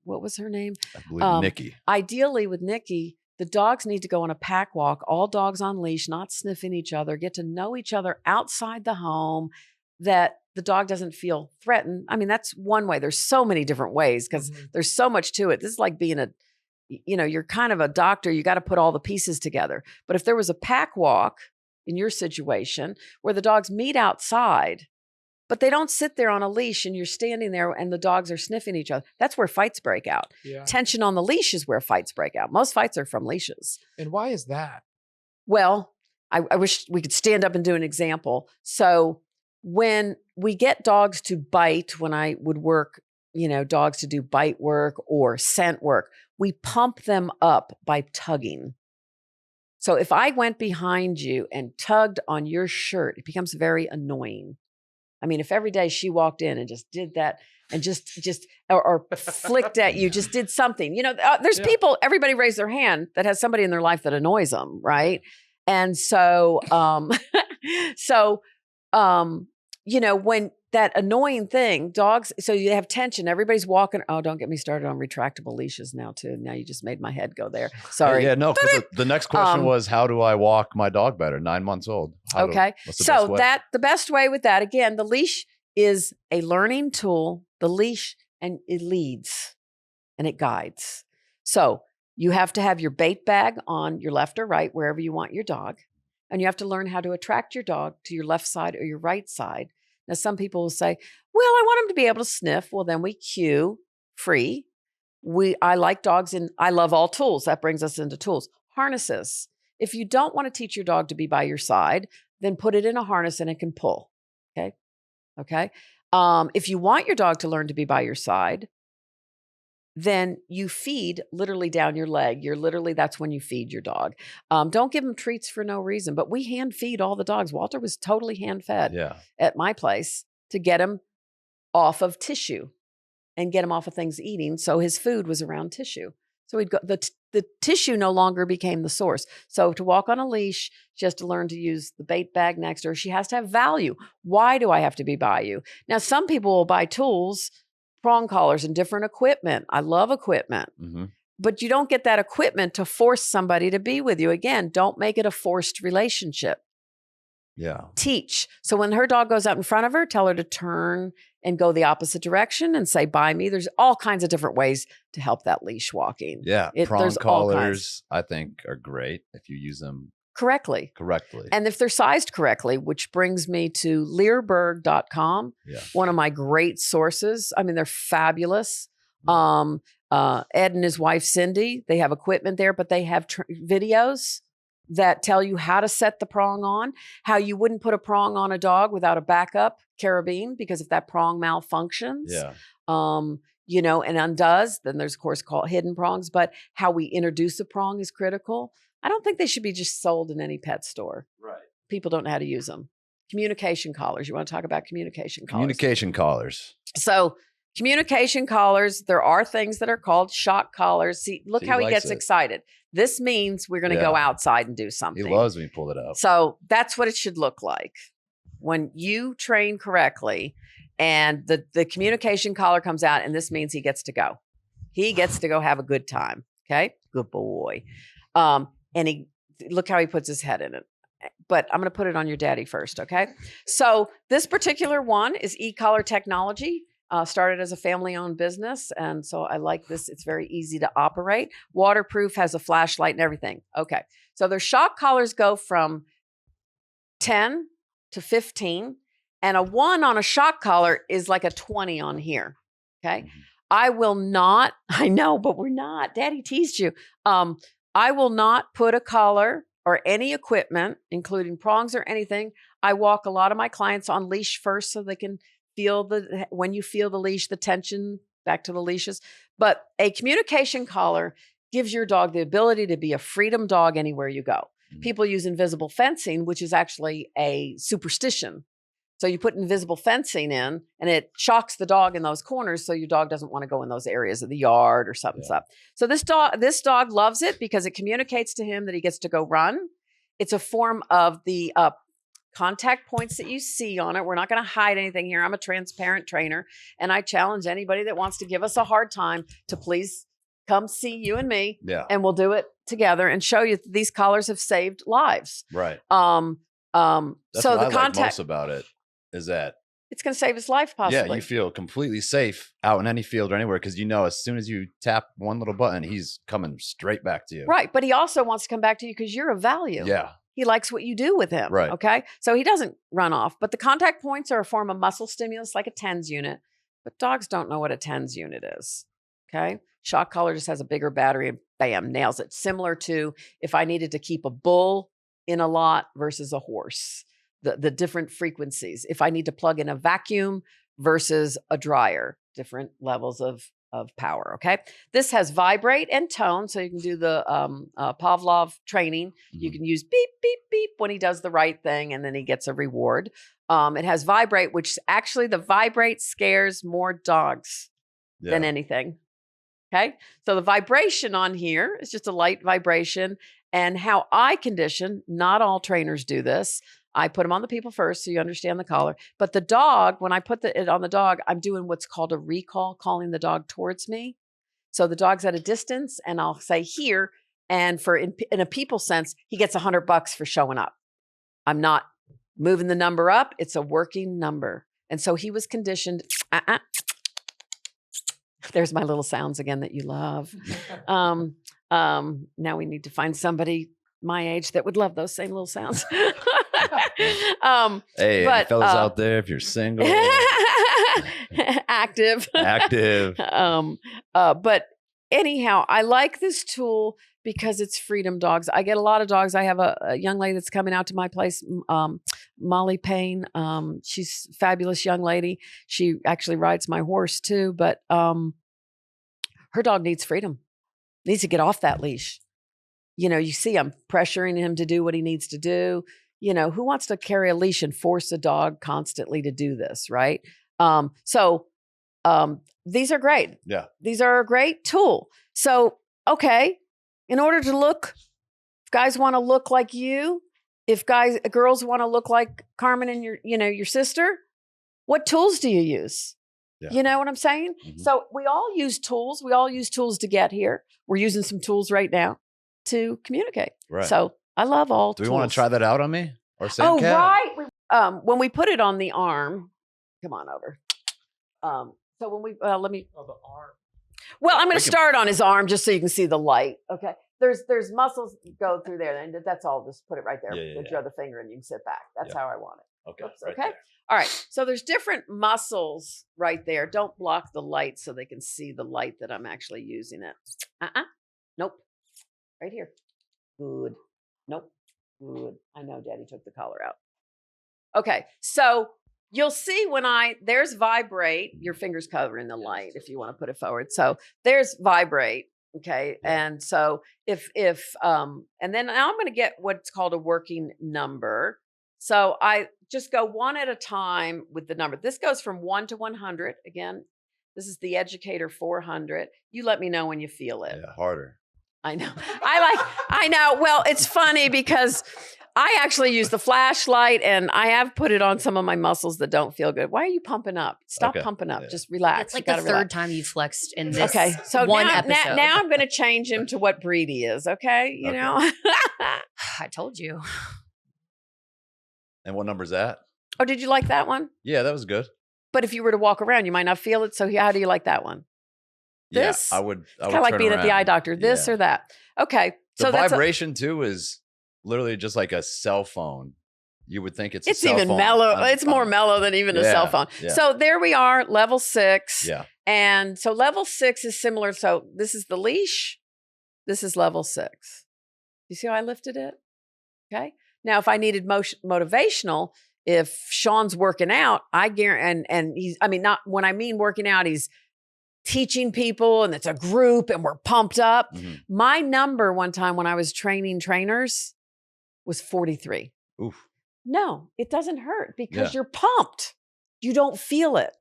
A: what was her name?
B: I believe Nikki.
A: Ideally with Nikki, the dogs need to go on a pack walk, all dogs on leash, not sniffing each other, get to know each other outside the home, that the dog doesn't feel threatened. I mean, that's one way. There's so many different ways because there's so much to it. This is like being you're kind of a doctor. You got to put all the pieces together. But if there was a pack walk in your situation where the dogs meet outside, but they don't sit there on a leash and you're standing there and the dogs are sniffing each other, that's where fights break out.
D: Yeah.
A: Tension on the leash is where fights break out. Most fights are from leashes.
D: And why is that?
A: Well, I wish we could stand up and do an example. So when we get dogs to bite, when I would work, dogs to do bite work or scent work, we pump them up by tugging. So if I went behind you and tugged on your shirt, it becomes very annoying. I mean, if every day she walked in and just did that and or flicked at you, just did something, there's people, everybody raised their hand that has somebody in their life that annoys them. Right. And so, when that annoying thing, dogs, so you have tension, everybody's walking. Oh, don't get me started on retractable leashes now too. Now you just made my head go there. Sorry.
B: Yeah, no, because the next question was, how do I walk my dog better? 9 months old. The best way with that, again, the leash is a learning tool. The leash, and it leads and it guides. So you have to have your bait bag on your left or right, wherever you want your dog. And you have to learn how to attract your dog to your left side or your right side. Now, some people will say, well, I want them to be able to sniff. Well, then we cue free. I like dogs and I love all tools. That brings us into tools. Harnesses.
A: If you don't want to teach your dog to be by your side, then put it in a harness and it can pull. Okay. Okay. If you want your dog to learn to be by your side, then you feed literally down your leg. That's when you feed your dog. Don't give them treats for no reason, but we hand feed all the dogs. Walter was totally hand fed at my place to get him off of tissue and get him off of things eating. So his food was around tissue. So he'd go, the tissue no longer became the source. So to walk on a leash, she has to learn to use the bait bag next to her. She has to have value. Why do I have to be by you? Now, some people will buy tools, prong collars, and different equipment. I love equipment.
B: Mm-hmm.
A: But you don't get that equipment to force somebody to be with you. Again, don't make it a forced relationship.
B: Yeah.
A: Teach. So when her dog goes out in front of her, tell her to turn and go the opposite direction and say, by me. There's all kinds of different ways to help that leash walking.
B: Yeah. Prong
A: there's all kinds.
B: collars, I think, are great if you use them
A: correctly.
B: And
A: if they're sized correctly, which brings me to learberg.com, one of my great sources. I mean, they're fabulous. Ed and his wife, Cindy, they have equipment there, but they have videos that tell you how to set the prong on, how you wouldn't put a prong on a dog without a backup carabine, because if that prong malfunctions, and undoes, then there's of course called hidden prongs, but how we introduce a prong is critical. I don't think they should be just sold in any pet store.
B: Right.
A: People don't know how to use them. Communication collars. You want to talk about communication collars?
B: Communication collars.
A: So communication collars, there are things that are called shock collars. See, look how he gets excited. This means we're going to go outside and do something.
B: He loves when you pull it up.
A: So that's what it should look like. When you train correctly and the communication collar comes out, and this means he gets to go. He gets to go have a good time. Okay? Good boy. And look how he puts his head in it. But I'm going to put it on your daddy first, okay? So this particular one is e-collar technology. Started as a family-owned business, and so I like this. It's very easy to operate. Waterproof, has a flashlight and everything. Okay, so their shock collars go from 10 to 15, and a 1 on a shock collar is like a 20 on here, okay? I will not, I know, but we're not. Daddy teased you. I will not put a collar or any equipment, including prongs or anything. I walk a lot of my clients on leash first so they can feel when you feel the leash, the tension, back to the leashes. But a communication collar gives your dog the ability to be a freedom dog anywhere you go. People use invisible fencing, which is actually a superstition. So you put invisible fencing in and it shocks the dog in those corners, so your dog doesn't want to go in those areas of the yard or something. So this dog loves it because it communicates to him that he gets to go run. It's a form of the contact points that you see on it. We're not going to hide anything here. I'm a transparent trainer, and I challenge anybody that wants to give us a hard time to please come see you and me, and we'll do it together and show you these collars have saved lives.
B: Right.
A: So
B: what
A: the
B: I like
A: contact
B: most about it is that
A: it's going to save his life, possibly.
B: Yeah, you feel completely safe out in any field or anywhere because you know as soon as you tap one little button, he's coming straight back to you.
A: Right, but he also wants to come back to you because you're of value.
B: Yeah.
A: He likes what you do with him.
B: Right.
A: Okay. So he doesn't run off. But the contact points are a form of muscle stimulus, like a TENS unit. But dogs don't know what a TENS unit is. Okay. Shock collar just has a bigger battery and bam, nails it. Similar to if I needed to keep a bull in a lot versus a horse, the different frequencies. If I need to plug in a vacuum versus a dryer, different levels of power. Okay. This has vibrate and tone. So you can do the Pavlov training. You can use beep, beep, beep when he does the right thing, and then he gets a reward. It has vibrate, which actually the vibrate scares more dogs than anything. Okay. So the vibration on here is just a light vibration. And how I condition, not all trainers do this. I put them on the people first so you understand the collar. But the dog, when I put it on the dog, I'm doing what's called a recall, calling the dog towards me. So the dog's at a distance and I'll say here. And in a people sense, he gets $100 for showing up. I'm not moving the number up. It's a working number. And so he was conditioned. There's my little sounds again that you love. Now we need to find somebody my age that would love those same little sounds.
B: Hey, but, fellas out there, if you're single,
A: active.
B: But
A: anyhow, I like this tool because it's freedom dogs. I get a lot of dogs. I have a young lady that's coming out to my place, Molly Payne. She's a fabulous young lady. She actually rides my horse too, but her dog needs freedom, needs to get off that leash. You know, you see I'm pressuring him to do what he needs to do. You know, who wants to carry a leash and force a dog constantly to do this, right? These are great.
B: Yeah.
A: These are a great tool. So, okay, in order to look, if guys want to look like you, if girls want to look like Carmen and your sister, what tools do you use?
B: Yeah.
A: You know what I'm saying?
B: Mm-hmm.
A: So we all use tools. We all use tools to get here. We're using some tools right now to communicate.
B: Right.
A: So I love all
B: Do
A: tools.
B: we want to try that out on me or Sam
A: Oh,
B: Cat?
A: right. When we put it on the arm, come on over. So when we let me.
D: Oh, the arm.
A: Well, I'm going to start on his arm just so you can see the light. Okay. There's muscles go through there, and that's all. Just put it right there. Put your other finger, and you can sit back. That's how I want it.
B: Okay.
A: Oops,
B: Right
A: okay.
B: there.
A: All right. So there's different muscles right there. Don't block the light so they can see the light that I'm actually using it. Nope. Right here. Good. Nope. Good. I know Daddy took the collar out. Okay. So you'll see when there's vibrate, your finger's covering the light if you want to put it forward. So there's vibrate. Okay. And so and then now I'm going to get what's called a working number. So I just go one at a time with the number. This goes from 1 to 100. Again, this is the Educator 400. You let me know when you feel it.
B: Yeah, harder.
A: I know. I know. Well, it's funny because I actually use the flashlight and I have put it on some of my muscles that don't feel good. Why are you pumping up? Stop pumping up. Just relax.
C: It's like the third time you flexed in this
A: so
C: one episode.
A: Now I'm going to change him to what breed he is. Okay. You know,
C: I told you.
B: And what number's that?
A: Oh, did you like that one?
B: Yeah, that was good.
A: But if you were to walk around, you might not feel it. So how do you like that one? This?
B: Yeah, I would.
A: It's kind of like being at the eye doctor. This or that. Okay.
B: The vibration too is literally just like a cell phone. You would think it's a cell
A: even
B: phone.
A: mellow. It's more mellow than even a cell phone.
B: Yeah.
A: So there we are, level 6.
B: Yeah.
A: And so level 6 is similar. So this is the leash. This is level 6. You see how I lifted it? Okay. Now, if I needed motivational, if Shawn's working out, I guarantee, and he's, not when I mean working out, he's teaching people and it's a group and we're pumped up.
B: Mm-hmm.
A: My number one time when I was training trainers was 43.
B: Oof.
A: No, it doesn't hurt because you're pumped. You don't feel it.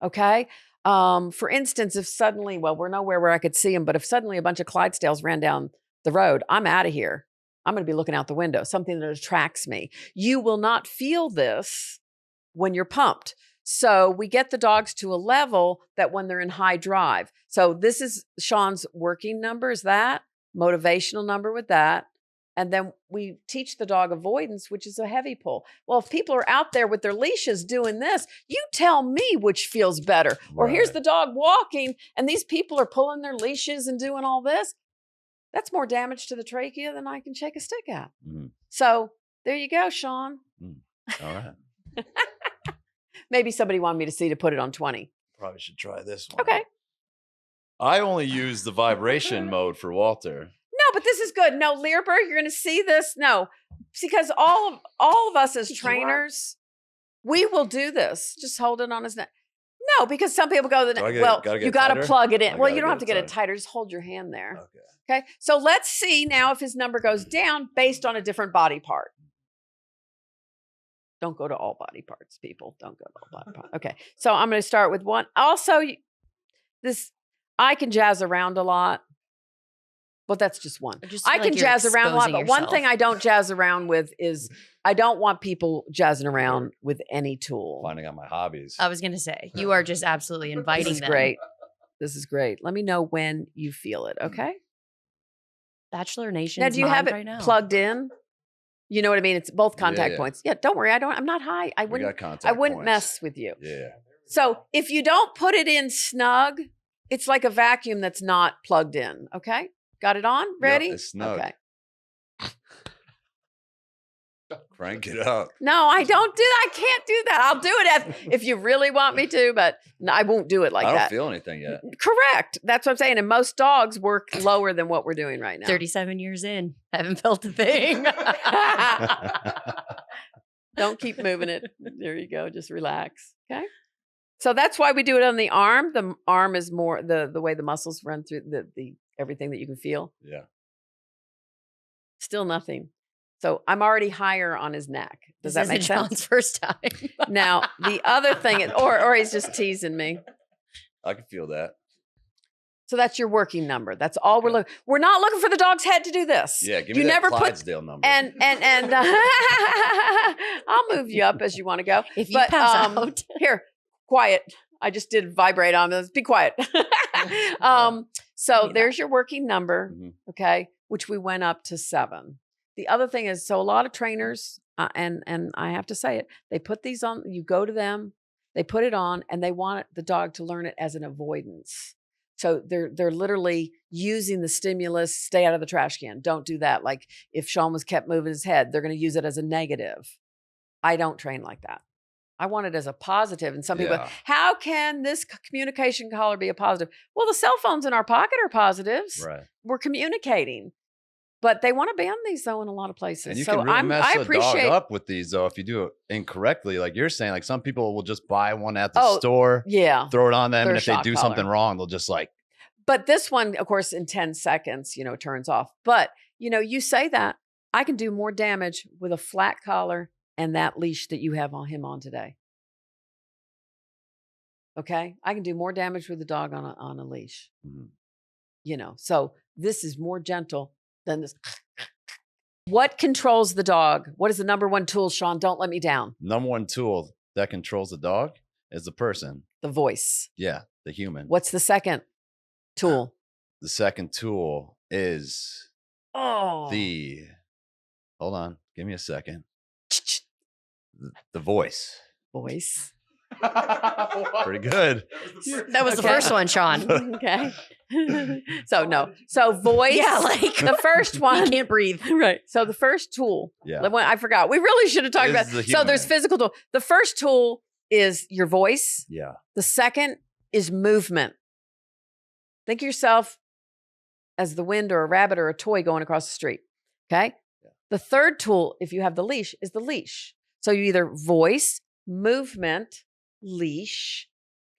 A: Okay. For instance, if suddenly, we're nowhere where I could see him, but if suddenly a bunch of Clydesdales ran down the road, I'm out of here. I'm going to be looking out the window, something that attracts me. You will not feel this when you're pumped. So we get the dogs to a level that when they're in high drive. So this is Shawn's working number, is that motivational number with that. And then we teach the dog avoidance, which is a heavy pull. Well, if people are out there with their leashes doing this, you tell me which feels better. Right. Or here's the dog walking and these people are pulling their leashes and doing all this. That's more damage to the trachea than I can shake a stick at. Mm. So there you go, Shawn.
B: All right.
A: Maybe somebody wanted me to see to put it on 20.
B: Probably should try this one.
A: Okay.
B: I only use the vibration mode for Walter.
A: No, but this is good. No, Learberg, you're going to see this. No, because all of us as trainers, we will do this. Just hold it on his neck. No, because some people go, you got to plug it in. Well, you don't have to get it tighter. Just hold your hand there. Okay. So let's see now if his number goes down based on a different body part. Don't go to all body parts, people. Don't go to all body parts. Okay. So I'm going to start with one. Also, I can jazz around a lot. Well, that's just one. I can jazz around a lot, but one thing I don't jazz around with is I don't want people jazzing around with any tool.
B: Finding out my hobbies.
C: I was going to say, you are just absolutely inviting them.
A: This is great. This is great. Let me know when you feel it, okay?
C: Bachelor Nation.
A: Now, do you have it plugged in? You know what I mean? It's both contact points. Yeah, don't worry. I'm not high. I wouldn't mess with you.
B: Yeah.
A: So if you don't put it in snug, it's like a vacuum that's not plugged in, okay? Got it on? Ready?
B: Yep, it's snug.
A: Okay.
B: Crank it up.
A: No, I don't do that. I can't do that. I'll do it if you really want me to, but I won't do it like
B: I don't
A: that.
B: feel anything yet.
A: Correct. That's what I'm saying. And most dogs work lower than what we're doing right now.
C: 37 years in, haven't felt a thing.
A: Don't keep moving it. There you go. Just relax. Okay. So that's why we do it on the arm. The arm is more the way the muscles run through the everything that you can feel.
B: Yeah.
A: Still nothing. So I'm already higher on his neck. Does that
C: This
A: make
C: isn't
A: sense?
C: Shawn's first time.
A: Now, the other thing is, or he's just teasing me.
B: I can feel that.
A: So that's your working number. That's all we're looking. We're not looking for the dog's head to do this.
B: Yeah, give me that Clydesdale number.
A: And I'll move you up as you want to go.
C: If you pass out.
A: Here, quiet. I just did vibrate on this. Be quiet. So there's your working number, okay, which we went up to 7. The other thing is, so a lot of trainers, and I have to say it, they put these on, you go to them, they put it on, and they want the dog to learn it as an avoidance. So they're literally using the stimulus, stay out of the trash can. Don't do that. Like if Shawn was kept moving his head, they're going to use it as a negative. I don't train like that. I want it as a positive. And some people, how can this communication collar be a positive? Well, the cell phones in our pocket are positives.
B: Right.
A: We're communicating. But they want to ban these though in a lot of places.
B: And you
A: so
B: can really mess
A: I
B: a dog up with these though if you do it incorrectly. Like you're saying, like some people will just buy one at the store, throw it on them, and if they do something wrong, they'll just like.
A: But this one, of course, in 10 seconds, turns off. But you say that I can do more damage with a flat collar and that leash that you have on him on today. Okay, I can do more damage with the dog on a leash. So this is more gentle than this. What controls the dog? What is the number one tool, Shawn? Don't let me down.
B: Number one tool that controls the dog is the person.
A: The voice.
B: Yeah, the human.
A: What's the second tool?
B: The second tool is hold on, give me a second. The voice.
A: Voice.
B: Pretty good.
C: That was the first one, Shawn.
A: Okay. So voice.
C: Yeah, like
A: the first one.
C: You can't breathe.
A: Right. So the first tool.
B: Yeah.
A: The one I forgot. We really should have talked about. So there's physical tool. The first tool is your voice.
B: Yeah.
A: The second is movement. Think of yourself as the wind or a rabbit or a toy going across the street. Okay. Yeah. The third tool, if you have the leash, is the leash. So you either voice, movement, leash,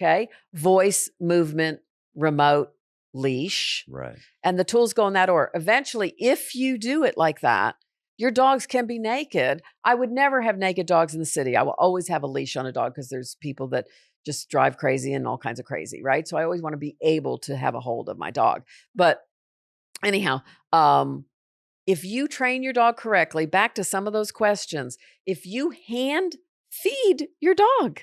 A: okay? Voice, movement, remote, leash.
B: Right.
A: And the tools go in that order. Eventually, if you do it like that, your dogs can be naked. I would never have naked dogs in the city. I will always have a leash on a dog because there's people that just drive crazy and all kinds of crazy, right? So I always want to be able to have a hold of my dog. But anyhow, if you train your dog correctly, back to some of those questions, if you hand feed your dog,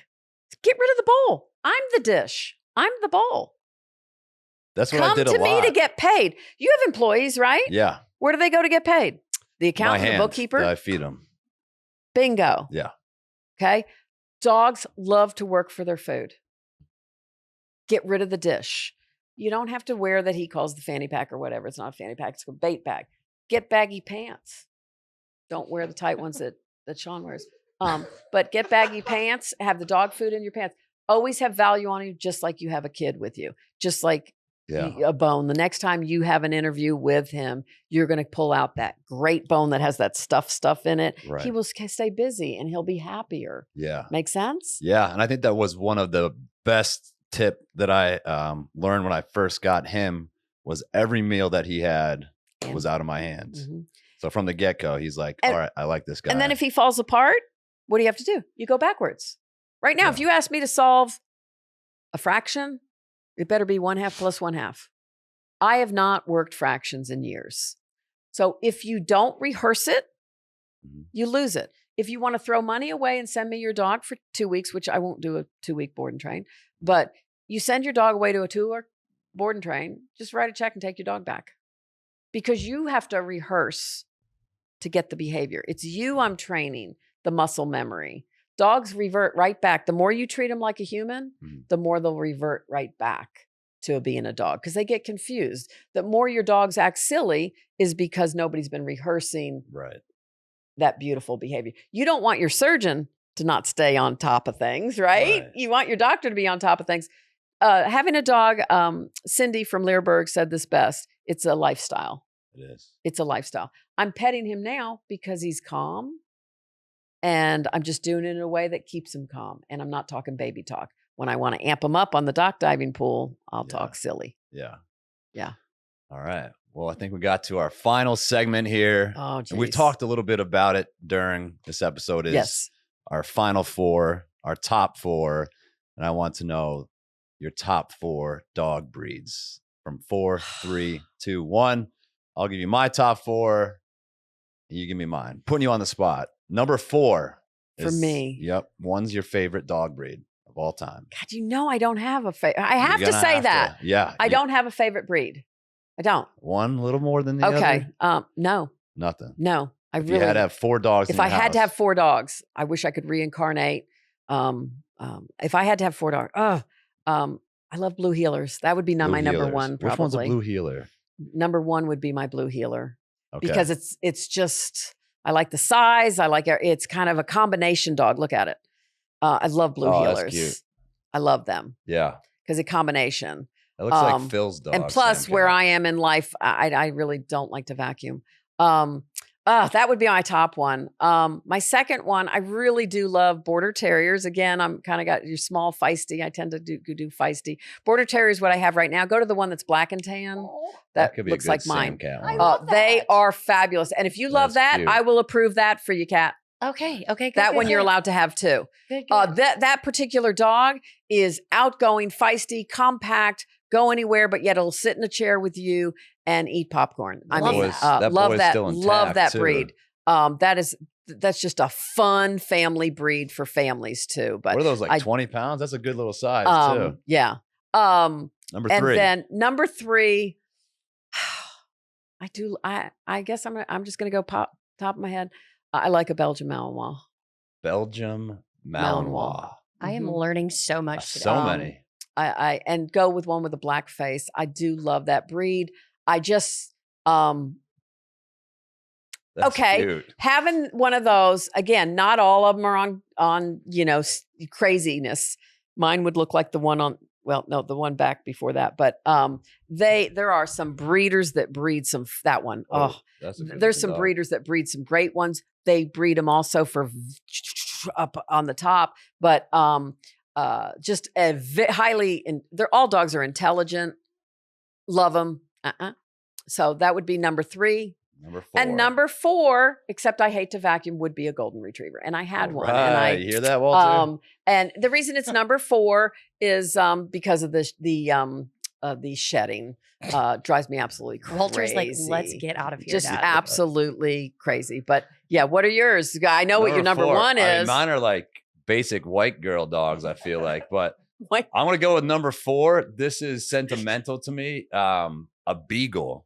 A: get rid of the bowl. I'm the dish. I'm the bowl.
B: That's what I did a lot.
A: Come to me to get paid. You have employees, right?
B: Yeah.
A: Where do they go to get paid? The accountant, the bookkeeper?
B: I feed them.
A: Bingo.
B: Yeah.
A: Okay. Dogs love to work for their food. Get rid of the dish. You don't have to wear that he calls the fanny pack or whatever. It's not a fanny pack. It's a bait bag. Get baggy pants. Don't wear the tight ones that Shawn wears. But get baggy pants. Have the dog food in your pants. Always have value on you, just like you have a kid with you. Just like a bone. The next time you have an interview with him, you're going to pull out that great bone that has that stuff in it.
B: Right.
A: He will stay busy and he'll be happier.
B: Yeah.
A: Make sense?
B: Yeah. And I think that was one of the best tip that I learned when I first got him was every meal that he had was out of my hands. Mm-hmm. So from the get-go, he's like, all right, I like this guy.
A: And then if he falls apart, what do you have to do? You go backwards. Right now, if you ask me to solve a fraction, it better be 1/2 plus 1/2. I have not worked fractions in years. So if you don't rehearse it, you lose it. If you want to throw money away and send me your dog for 2 weeks, which I won't do a 2-week board and train, but you send your dog away to a 2-week board and train, just write a check and take your dog back. Because you have to rehearse to get the behavior. It's you I'm training, the muscle memory. Dogs revert right back. The more you treat them like a human, the more they'll revert right back to being a dog because they get confused. The more your dogs act silly is because nobody's been rehearsing that beautiful behavior. You don't want your surgeon to not stay on top of things, right?
B: Right.
A: You want your doctor to be on top of things. Having a dog, Cindy from Learburg said this best. It's a lifestyle.
B: It is.
A: It's a lifestyle. I'm petting him now because he's calm, and I'm just doing it in a way that keeps him calm. And I'm not talking baby talk. When I want to amp him up on the dock diving pool, I'll
B: Yeah.
A: talk silly.
B: Yeah.
A: Yeah.
B: All right. Well, I think we got to our final segment here.
A: Oh,
B: And we
A: geez.
B: talked a little bit about it during this episode. Is
A: Yes.
B: our final four, our top four. And I want to know your top 4 dog breeds from 4, 3, 2, 1. I'll give you my top 4. You give me mine. Putting you on the spot. Number 4
A: For me.
B: Yep. One's your favorite dog breed of all time.
A: God, I don't have a favorite. I have
B: You're
A: to
B: gonna
A: say
B: have
A: that.
B: Yeah.
A: I don't have a favorite breed. I don't.
B: One a little more than the
A: Okay.
B: other?
A: No.
B: Nothing.
A: I
B: If
A: really.
B: you had to have 4 dogs.
A: If
B: in
A: I
B: your
A: had to have
B: house,
A: 4 dogs, I wish I could reincarnate. If I had to have 4 dogs, I love blue heelers. That would be
B: blue
A: my number
B: heelers.
A: one. Probably.
B: Which one's a blue heeler?
A: Number 1 would be my blue heeler
B: Okay.
A: because it's just I like the size. I like it's kind of a combination dog. Look at it. I love blue
B: Oh,
A: heelers.
B: that's cute.
A: I love them
B: Yeah.
A: because a combination.
B: It looks
A: Um,
B: like Phil's dog.
A: And plus,
B: same
A: where
B: cat.
A: I am in life, I really don't like to vacuum. That would be my top one. My second one, I really do love Border Terriers. Again, I'm kind of got your small feisty. I tend to do feisty. Border Terrier is what I have right now. Go to the one that's black and tan. That
B: could be
A: looks
B: a good
A: like
B: Sam
A: mine.
B: cat
C: I
B: one.
C: love
A: They
C: that.
A: are fabulous. And if you love
B: That's
A: that,
B: cute.
A: I will approve that for you, Kat.
C: Okay. Good,
A: That
C: good,
A: one you're
C: good.
A: allowed to have too.
C: Good, good.
A: That particular dog is outgoing, feisty, compact, go anywhere, but yet it'll sit in a chair with you and eat popcorn. I
C: Love
A: mean,
C: that.
B: That
A: love
B: boy's
A: that.
B: still
A: Love
B: intact,
A: that
B: too.
A: breed. That's just a fun family breed for families too. But
B: What are those, like
A: I-
B: 20 pounds? That's a good little size, too.
A: yeah.
B: Number
A: And
B: 3.
A: then number 3, I guess I'm just gonna go top of my head. I like a Belgian Malinois.
B: Belgium
A: Malinois.
B: Malinois.
C: I am
A: Mhm.
C: learning so much today.
B: So many.
A: I and go with one with a black face. I do love that breed. I just
B: That's
A: okay.
B: cute.
A: having one of those again. Not all of them are on craziness. Mine would look like the one on. Well, no, the one back before that. But there are some breeders that breed that one. Oh,
B: That's a good
A: there's some
B: dog.
A: breeders that breed some great ones. They breed them also for up on the top, but just a highly. They're all dogs are intelligent. Love them. So that would be number 3.
B: Number 4.
A: And number 4, except I hate to vacuum, would be a golden retriever, and I had one. And
B: Right. You hear that, Walter?
A: and the reason it's number 4 is because of the shedding. Drives me absolutely crazy.
C: Walter's like, let's get out of here.
A: Just
C: Dad.
A: absolutely crazy. But yeah, what are yours? I know what your number
B: 4.
A: 1
B: I mean,
A: is.
B: mine are like basic white girl dogs, I feel like. But
A: White-
B: I'm going to go with number 4. This is sentimental to me. A beagle.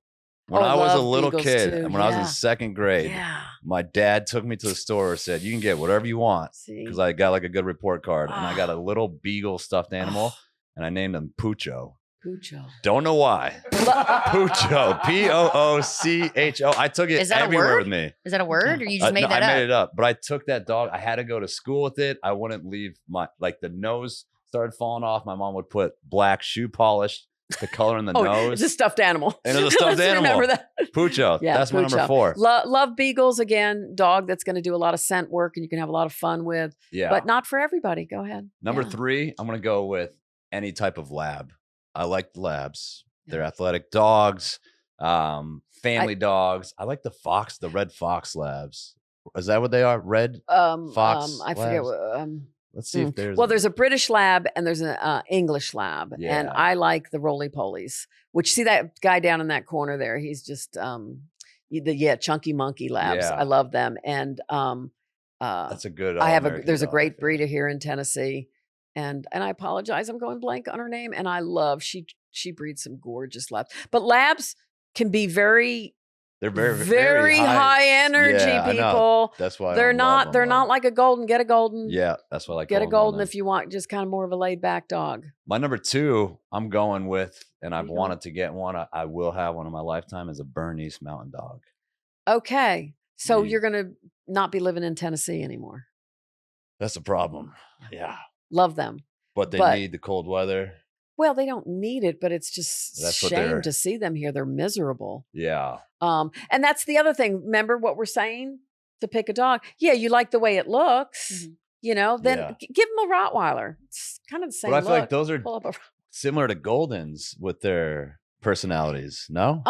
B: When
A: Oh,
B: I was a
A: love
B: little
A: beagles
B: kid,
A: too,
B: and when I was in
A: yeah.
B: 2nd grade,
A: Yeah.
B: my dad took me to the store and said, you can get whatever you want.
A: See?
B: Because I got like a good report card. And I got a
A: Ah.
B: little beagle stuffed animal. And I named him Pucho.
A: Pucho.
B: Don't know why. Pucho. P-O-O-C-H-O. I took it
C: Is that a
B: everywhere
C: word?
B: with me.
C: Is that a word or you just made
B: No,
C: that
B: I
C: up?
B: made it up. But I took that dog. I had to go to school with it. I wouldn't leave the nose started falling off. My mom would put black shoe polish to color in the
A: Oh,
B: nose.
A: it's a stuffed animal.
B: And it's a stuffed
A: Let's
B: animal.
A: Remember that.
B: Pucho.
A: Yeah,
B: That's my number
A: Pucho.
B: 4.
A: Love beagles again. Dog that's going to do a lot of scent work and you can have a lot of fun with,
B: Yeah.
A: but not for everybody. Go ahead.
B: Number
A: Yeah.
B: 3, I'm going to go with any type of lab. I like the labs. They're
A: Yeah.
B: athletic dogs, family dogs. I like the red fox labs. Is that what they are? Red? Fox
A: I forget.
B: labs? Let's see if there's.
A: Well, there's a British lab and there's an English lab, and
B: Yeah.
A: I like the roly polies. Which see that guy down in that corner there? He's just chunky monkey labs.
B: Yeah.
A: I love them, and
B: That's a good.
A: I have
B: all-American
A: there's a
B: dog, I
A: great
B: feel.
A: breeder here in Tennessee, and I apologize, I'm going blank on her name, and I love she breeds some gorgeous labs, but labs can be very
B: They're very,
A: very high energy
B: Yeah, I know.
A: people.
B: That's why I
A: They're
B: don't love
A: not. They're
B: them,
A: not
B: though.
A: like a golden. Get a golden.
B: Yeah, that's why I like.
A: Get a
B: calling
A: golden
B: them.
A: if you want just kind of more of a laid back dog.
B: My number 2, I'm going with, and I've
A: you go.
B: wanted to get one. I will have one in my lifetime. Is a Bernese Mountain Dog.
A: Okay, so
B: Yeah.
A: you're gonna not be living in Tennessee anymore.
B: That's a problem. Yeah.
A: Love them.
B: But they
A: But-
B: need the cold weather.
A: Well, they don't need it, but it's just
B: That's what
A: shame
B: they're-
A: to see them here. They're miserable.
B: Yeah.
A: And that's the other thing. Remember what we're saying to pick a dog? Yeah, you like the way it looks, you know, then
B: Yeah.
A: give them a Rottweiler. It's kind of the same
B: But I feel
A: look.
B: like those are
A: Pull up a
B: similar to Goldens with their personalities. No?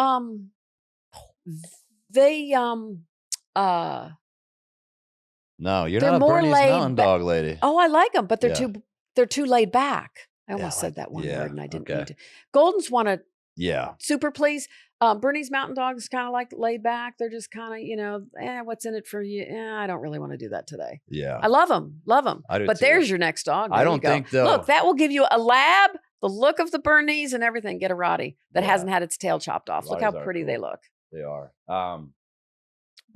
A: they
B: No, you're
A: they're
B: not a
A: more
B: Bernese
A: laid
B: Mountain
A: ba-
B: Dog lady.
A: oh, I like them, but
B: Yeah.
A: they're too laid back. I
B: Yeah,
A: almost
B: I
A: said
B: like-
A: that one
B: yeah,
A: word and I didn't
B: okay.
A: need to. Goldens want to
B: Yeah.
A: super please. Bernese Mountain Dogs kind of like laid back. They're just kind of, you know, what's in it for you? I don't really want to do that today.
B: Yeah.
A: I love them.
B: I do
A: But
B: too.
A: there's your next dog.
B: I
A: There you
B: don't
A: go.
B: think, though-
A: Look, that will give you a lab, the look of the Bernese and everything. Get a Rottie that
B: Yeah.
A: hasn't had its tail chopped off. Look how
B: Rotties are
A: pretty they
B: cool.
A: look.
B: They are. The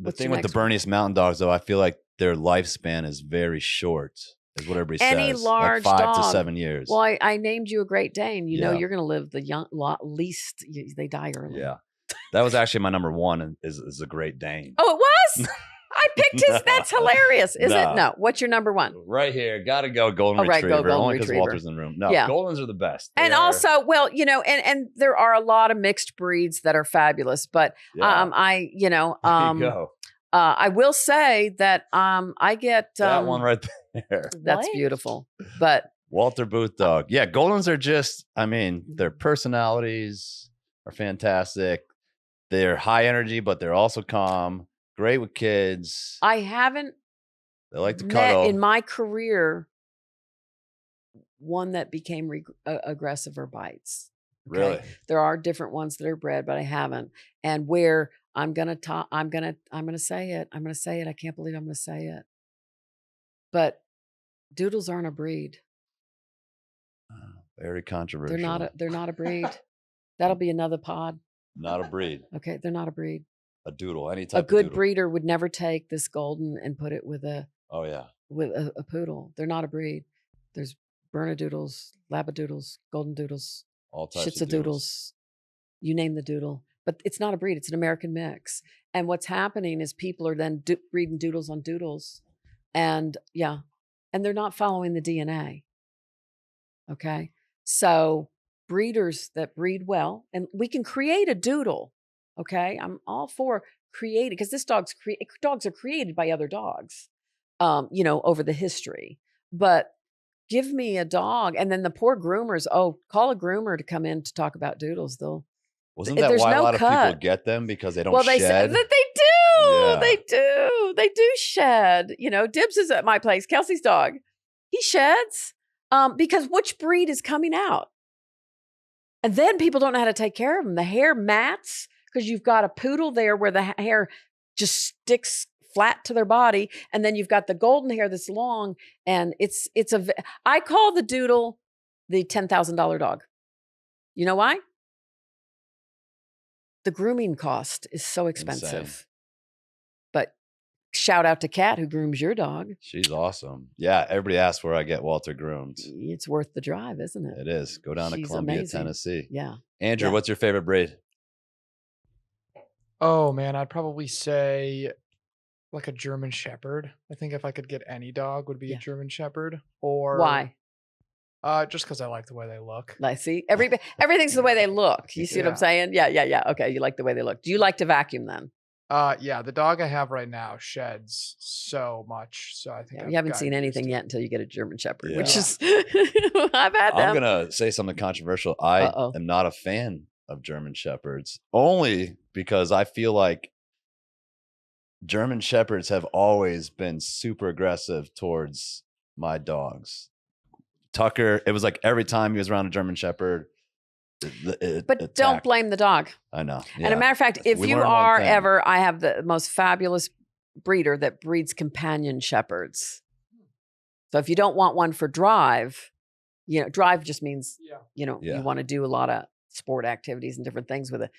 A: What's
B: thing
A: your
B: with the
A: next one?
B: Bernese Mountain Dogs, though, I feel like their lifespan is very short, is what everybody
A: Any
B: says.
A: large
B: like 5 to
A: dog.
B: 7 years.
A: Well, I named you a Great Dane. You know
B: Yeah.
A: you're going to live the least. They die early.
B: Yeah. That was actually my number one, and is a Great Dane.
A: Oh, it was? I picked his. That's hilarious. Is
B: Nah.
A: it? No. What's your number one?
B: Right here. Got to go Golden
A: Oh, right, go
B: Retriever.
A: Golden
B: Only because
A: Retriever.
B: Walter's in the room. No,
A: Yeah.
B: Goldens are the best.
A: And
B: They're-
A: also, well, you know, and there are a lot of mixed breeds that are fabulous, but
B: yeah,
A: I, you know,
B: there you go.
A: I will say that I get
B: That one right there.
A: that's
C: What?
A: beautiful. But
B: Walter Booth dog. Yeah, Goldens are just, I mean, their
A: Mm-hmm.
B: personalities are fantastic. They're high energy, but they're also calm. Great with kids.
A: I haven't
B: They like to
A: met
B: cuddle.
A: in my career one that became aggressive or bites. Okay?
B: Really?
A: There are different ones that are bred, but I haven't. And where I'm gonna say it. I'm gonna say it. I can't believe I'm gonna say it. But doodles aren't a breed.
B: Very controversial.
A: They're not a breed. That'll be another pod.
B: Not a breed.
A: Okay, they're not a breed.
B: A doodle. Any type
A: A good
B: of doodle.
A: breeder would never take this golden and put it with a
B: Oh, yeah.
A: poodle. They're not a breed. There's Bernedoodles, Labradoodles, Golden Doodles,
B: All types
A: Shih
B: of doodles.
A: Doodles. You name the doodle, but it's not a breed. It's an American mix. And what's happening is people are then breeding doodles on doodles, and and they're not following the DNA. Okay, so breeders that breed well, and we can create a doodle. Okay, I'm all for creating because dogs are created by other dogs, you know, over the history. But give me a dog, and then the poor groomers. Oh, call a groomer to come in to talk about doodles.
B: Wasn't that
A: there's
B: why a
A: no
B: lot of people
A: cut.
B: get them? Because they don't
A: Well, they
B: shed?
A: said that they do.
B: Yeah.
A: They do shed. You know, Dibs is at my place. Kelsey's dog, he sheds because which breed is coming out, and then people don't know how to take care of them. The hair mats because you've got a poodle there where the hair just sticks flat to their body, and then you've got the golden hair that's long, and I call the doodle the $10,000 dog. You know why? The grooming cost is so expensive.
B: Insane.
A: But shout out to Kat who grooms your dog.
B: She's awesome. Yeah, everybody asks where I get Walter groomed.
A: It's worth the drive, isn't it?
B: It is. Go down to
A: She's
B: Columbia,
A: amazing.
B: Tennessee.
A: Yeah.
B: Andrew,
A: Yeah.
B: what's your favorite breed?
D: Oh man, I'd probably say like a German Shepherd. I think if I could get any dog, would be
A: Yeah.
D: a German Shepherd. Or
A: Why?
D: Just because I like the way they look.
A: I see. Everything's the way they look. You see what I'm
D: Yeah.
A: saying? Yeah. Okay. You like the way they look. Do you like to vacuum then?
D: Yeah, the dog I have right now sheds so much. So I think
A: Yeah,
D: I've
A: you haven't
D: gotten
A: seen
D: used
A: anything
D: to
A: yet
D: it.
A: until you get a German Shepherd,
B: Yeah.
A: which is I've had them.
B: I'm going to say something controversial. I
A: Uh-oh.
B: am not a fan of German Shepherds, only because I feel like German Shepherds have always been super aggressive towards my dogs. Tucker, it was like every time he was around a German Shepherd, it
A: But don't
B: attacked.
A: blame the dog.
B: I know.
A: And a
B: yeah.
A: matter of fact, if
B: We
A: you
B: learned one
A: are
B: thing.
A: ever, I have the most fabulous breeder that breeds companion shepherds. So if you don't want one for drive, you know, drive just means,
D: Yeah.
A: you know,
B: Yeah.
A: you want to do a lot of sport activities and different things with it.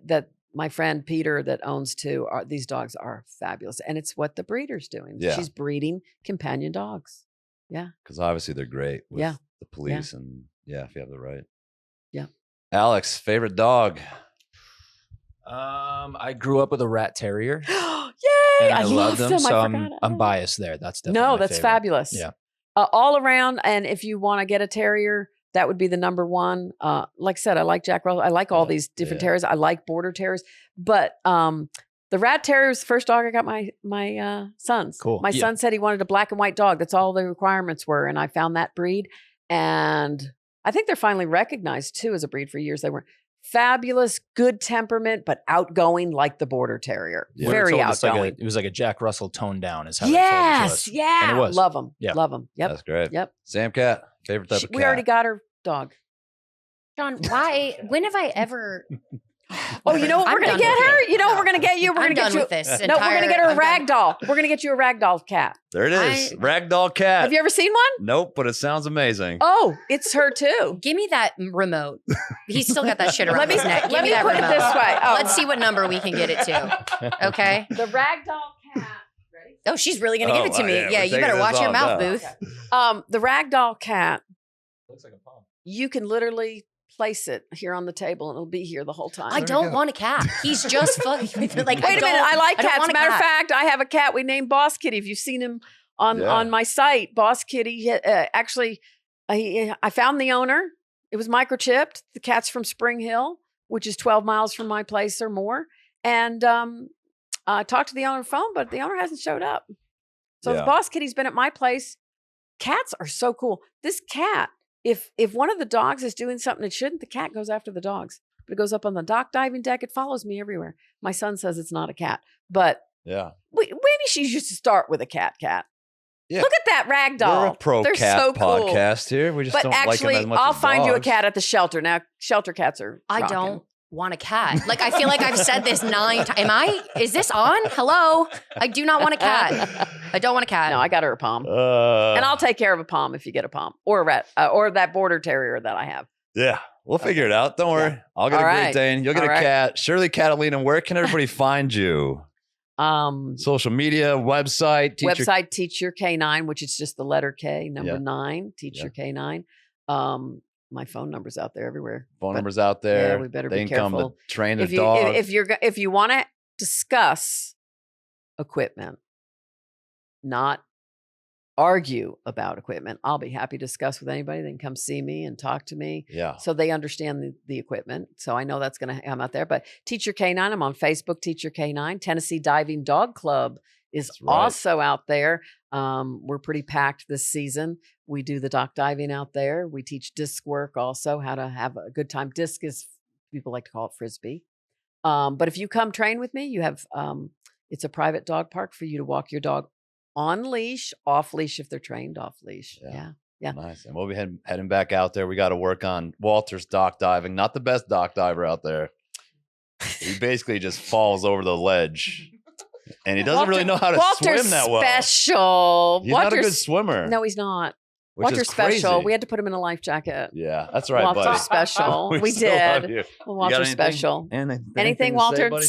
A: That my friend Peter that owns two, these dogs are fabulous. And it's what the breeder's doing.
B: Yeah.
A: She's breeding companion dogs.
B: Because obviously they're great with
A: Yeah.
B: the police and if you have the right.
A: Yeah.
B: Alex, favorite dog?
E: I grew up with a rat terrier.
A: Yay!
E: and
A: I
E: I
A: love
E: them.
A: them.
E: So
A: I
E: I'm
A: forgot.
E: I'm biased there. That's definitely
A: No,
E: my
A: that's
E: favorite.
A: fabulous.
E: Yeah.
A: All around. And if you want to get a terrier, that would be the number one. Like I said, I like Jack Russell. I like all these different terriers. I like border terriers, but the rat terrier was the first dog I got my son's.
E: Cool.
A: My son said he wanted a black and white dog. That's all the requirements were, and I found that breed. And I think they're finally recognized too as a breed. For years they were fabulous, good temperament, but outgoing like the border terrier.
E: We were
A: Very
E: told it's
A: outgoing.
E: it was like a Jack Russell toned down is how they told it to
A: Yes,
E: us.
A: yeah,
E: And it was.
A: love them.
E: Yeah.
A: Love them. Yep,
B: That's great.
A: yep.
B: Sam Cat, favorite type of cat.
A: We already got her dog.
C: Shawn, why? When have I ever?
A: Oh, you know what
C: I'm
A: we're gonna
C: done
A: get
C: with
A: her?
C: it.
A: You know what
C: No.
A: we're gonna get you? We're
C: I'm
A: gonna get
C: done
A: you.
C: with this.
A: No, we're gonna get her a
C: I'm
A: rag
C: done.
A: doll. We're gonna get you a rag doll cat.
B: There it is.
C: I-
B: Ragdoll cat.
A: Have you ever seen one?
B: Nope, but it sounds amazing.
A: Oh, it's her too.
C: Give me that remote. He's still got that shit around
A: Let me-
C: his neck. Give
A: let
C: me
A: me
C: that
A: put it
C: remote.
A: this way. Oh.
C: Let's see what number we can get it to. Okay.
A: The rag doll cat. Ready?
C: Oh, she's really gonna give it to me.
B: yeah,
C: Yeah,
B: we're
C: you
B: taking
C: better
B: this
C: watch your
B: off
C: mouth,
B: now.
C: Booth.
A: The rag doll cat.
E: Looks like a palm.
A: You can literally place it here on the table, and it'll be here the whole time.
C: I
D: you
C: don't
D: go.
C: want a cat. He's just fucking like.
A: Wait a minute. I like
C: don't
A: cats.
C: want a
A: Matter of
C: cat.
A: fact, I have a cat we named Boss Kitty. If you've seen him on
B: Yeah.
A: my site, Boss Kitty. Actually, I found the owner. It was microchipped. The cat's from Spring Hill, which is 12 miles from my place or more. And I talked to the owner on the phone, but the owner hasn't showed up. So
B: Yeah.
A: the Boss Kitty's been at my place. Cats are so cool. This cat, if one of the dogs is doing something it shouldn't, the cat goes after the dogs. But it goes up on the dock diving deck. It follows me everywhere. My son says it's not a cat, but
B: Yeah.
A: maybe she used to start with a cat.
B: Yeah.
A: Look at that rag doll.
B: We're a pro
A: They're
B: cat
A: so cool.
B: podcast here. We just
A: But
B: don't like
A: actually,
B: them as much
A: I'll
B: as
A: find you a
B: dogs.
A: cat at the shelter. Now, shelter cats are
C: I
A: rocking.
C: don't want a cat. Like I feel like I've said this 9 times. Is this on? Hello? I do not want a cat. I don't want a cat.
A: No, I got her a palm.
B: Uh,
A: And I'll take care of a palm if you get a palm or a rat or that border terrier that I have.
B: Yeah, we'll figure it out. Don't worry.
A: Yeah.
B: I'll get
A: All
B: a Great
A: right.
B: Dane. You'll get
A: All
B: a
A: right.
B: cat. Shirley Catalina, where can everybody find you? Social media, website, teacher.
A: Website Teach Your K9, which is just the letter K, number
B: Yeah.
A: 9, Teach
B: Yeah.
A: Your K9. My phone number's out there everywhere.
B: Phone
A: But
B: numbers out there.
A: we better
B: they
A: be
B: can come to
A: careful.
B: train their
A: if you
B: dog.
A: if you want to discuss equipment, not argue about equipment, I'll be happy to discuss with anybody. They can come see me and talk to me.
B: yeah.
A: So they understand the equipment. So I know that's going to come out there. But Teacher K9, I'm on Facebook, Teacher K9. Tennessee Diving Dog Club is
B: That's right.
A: also out there. We're pretty packed this season. We do the dock diving out there. We teach disc work also, how to have a good time. Disc is, people like to call it frisbee. But if you come train with me, you have, it's a private dog park for you to walk your dog on leash, off leash if they're trained, off leash.
B: Yeah.
A: Yeah.
B: Nice. And we'll be heading back out there. We got to work on Walter's dock diving. Not the best dock diver out there. He basically just falls over the ledge. And he doesn't really know how to
A: Walter's
B: swim that well.
A: special.
B: He's not a good
A: Walter's-
B: swimmer.
A: No, he's not.
B: which
A: Walter's
B: is crazy.
A: special. We had to put him in a life jacket.
B: Yeah, that's right,
A: Walter's
B: buddy.
A: special. We
B: still love
A: did.
B: you.
A: Well,
B: You got
A: Walter's
B: anything?
A: special.
B: Anything
A: Anything,
B: to say,
A: Walter?
B: buddy?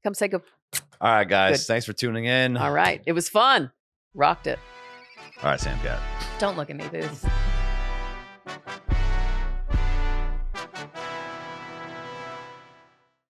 A: Come say good.
B: All right, guys.
A: Good.
B: Thanks for tuning in.
A: All right. It was fun. Rocked it.
B: All right, Sam Cat.
C: Don't look at me, Booth.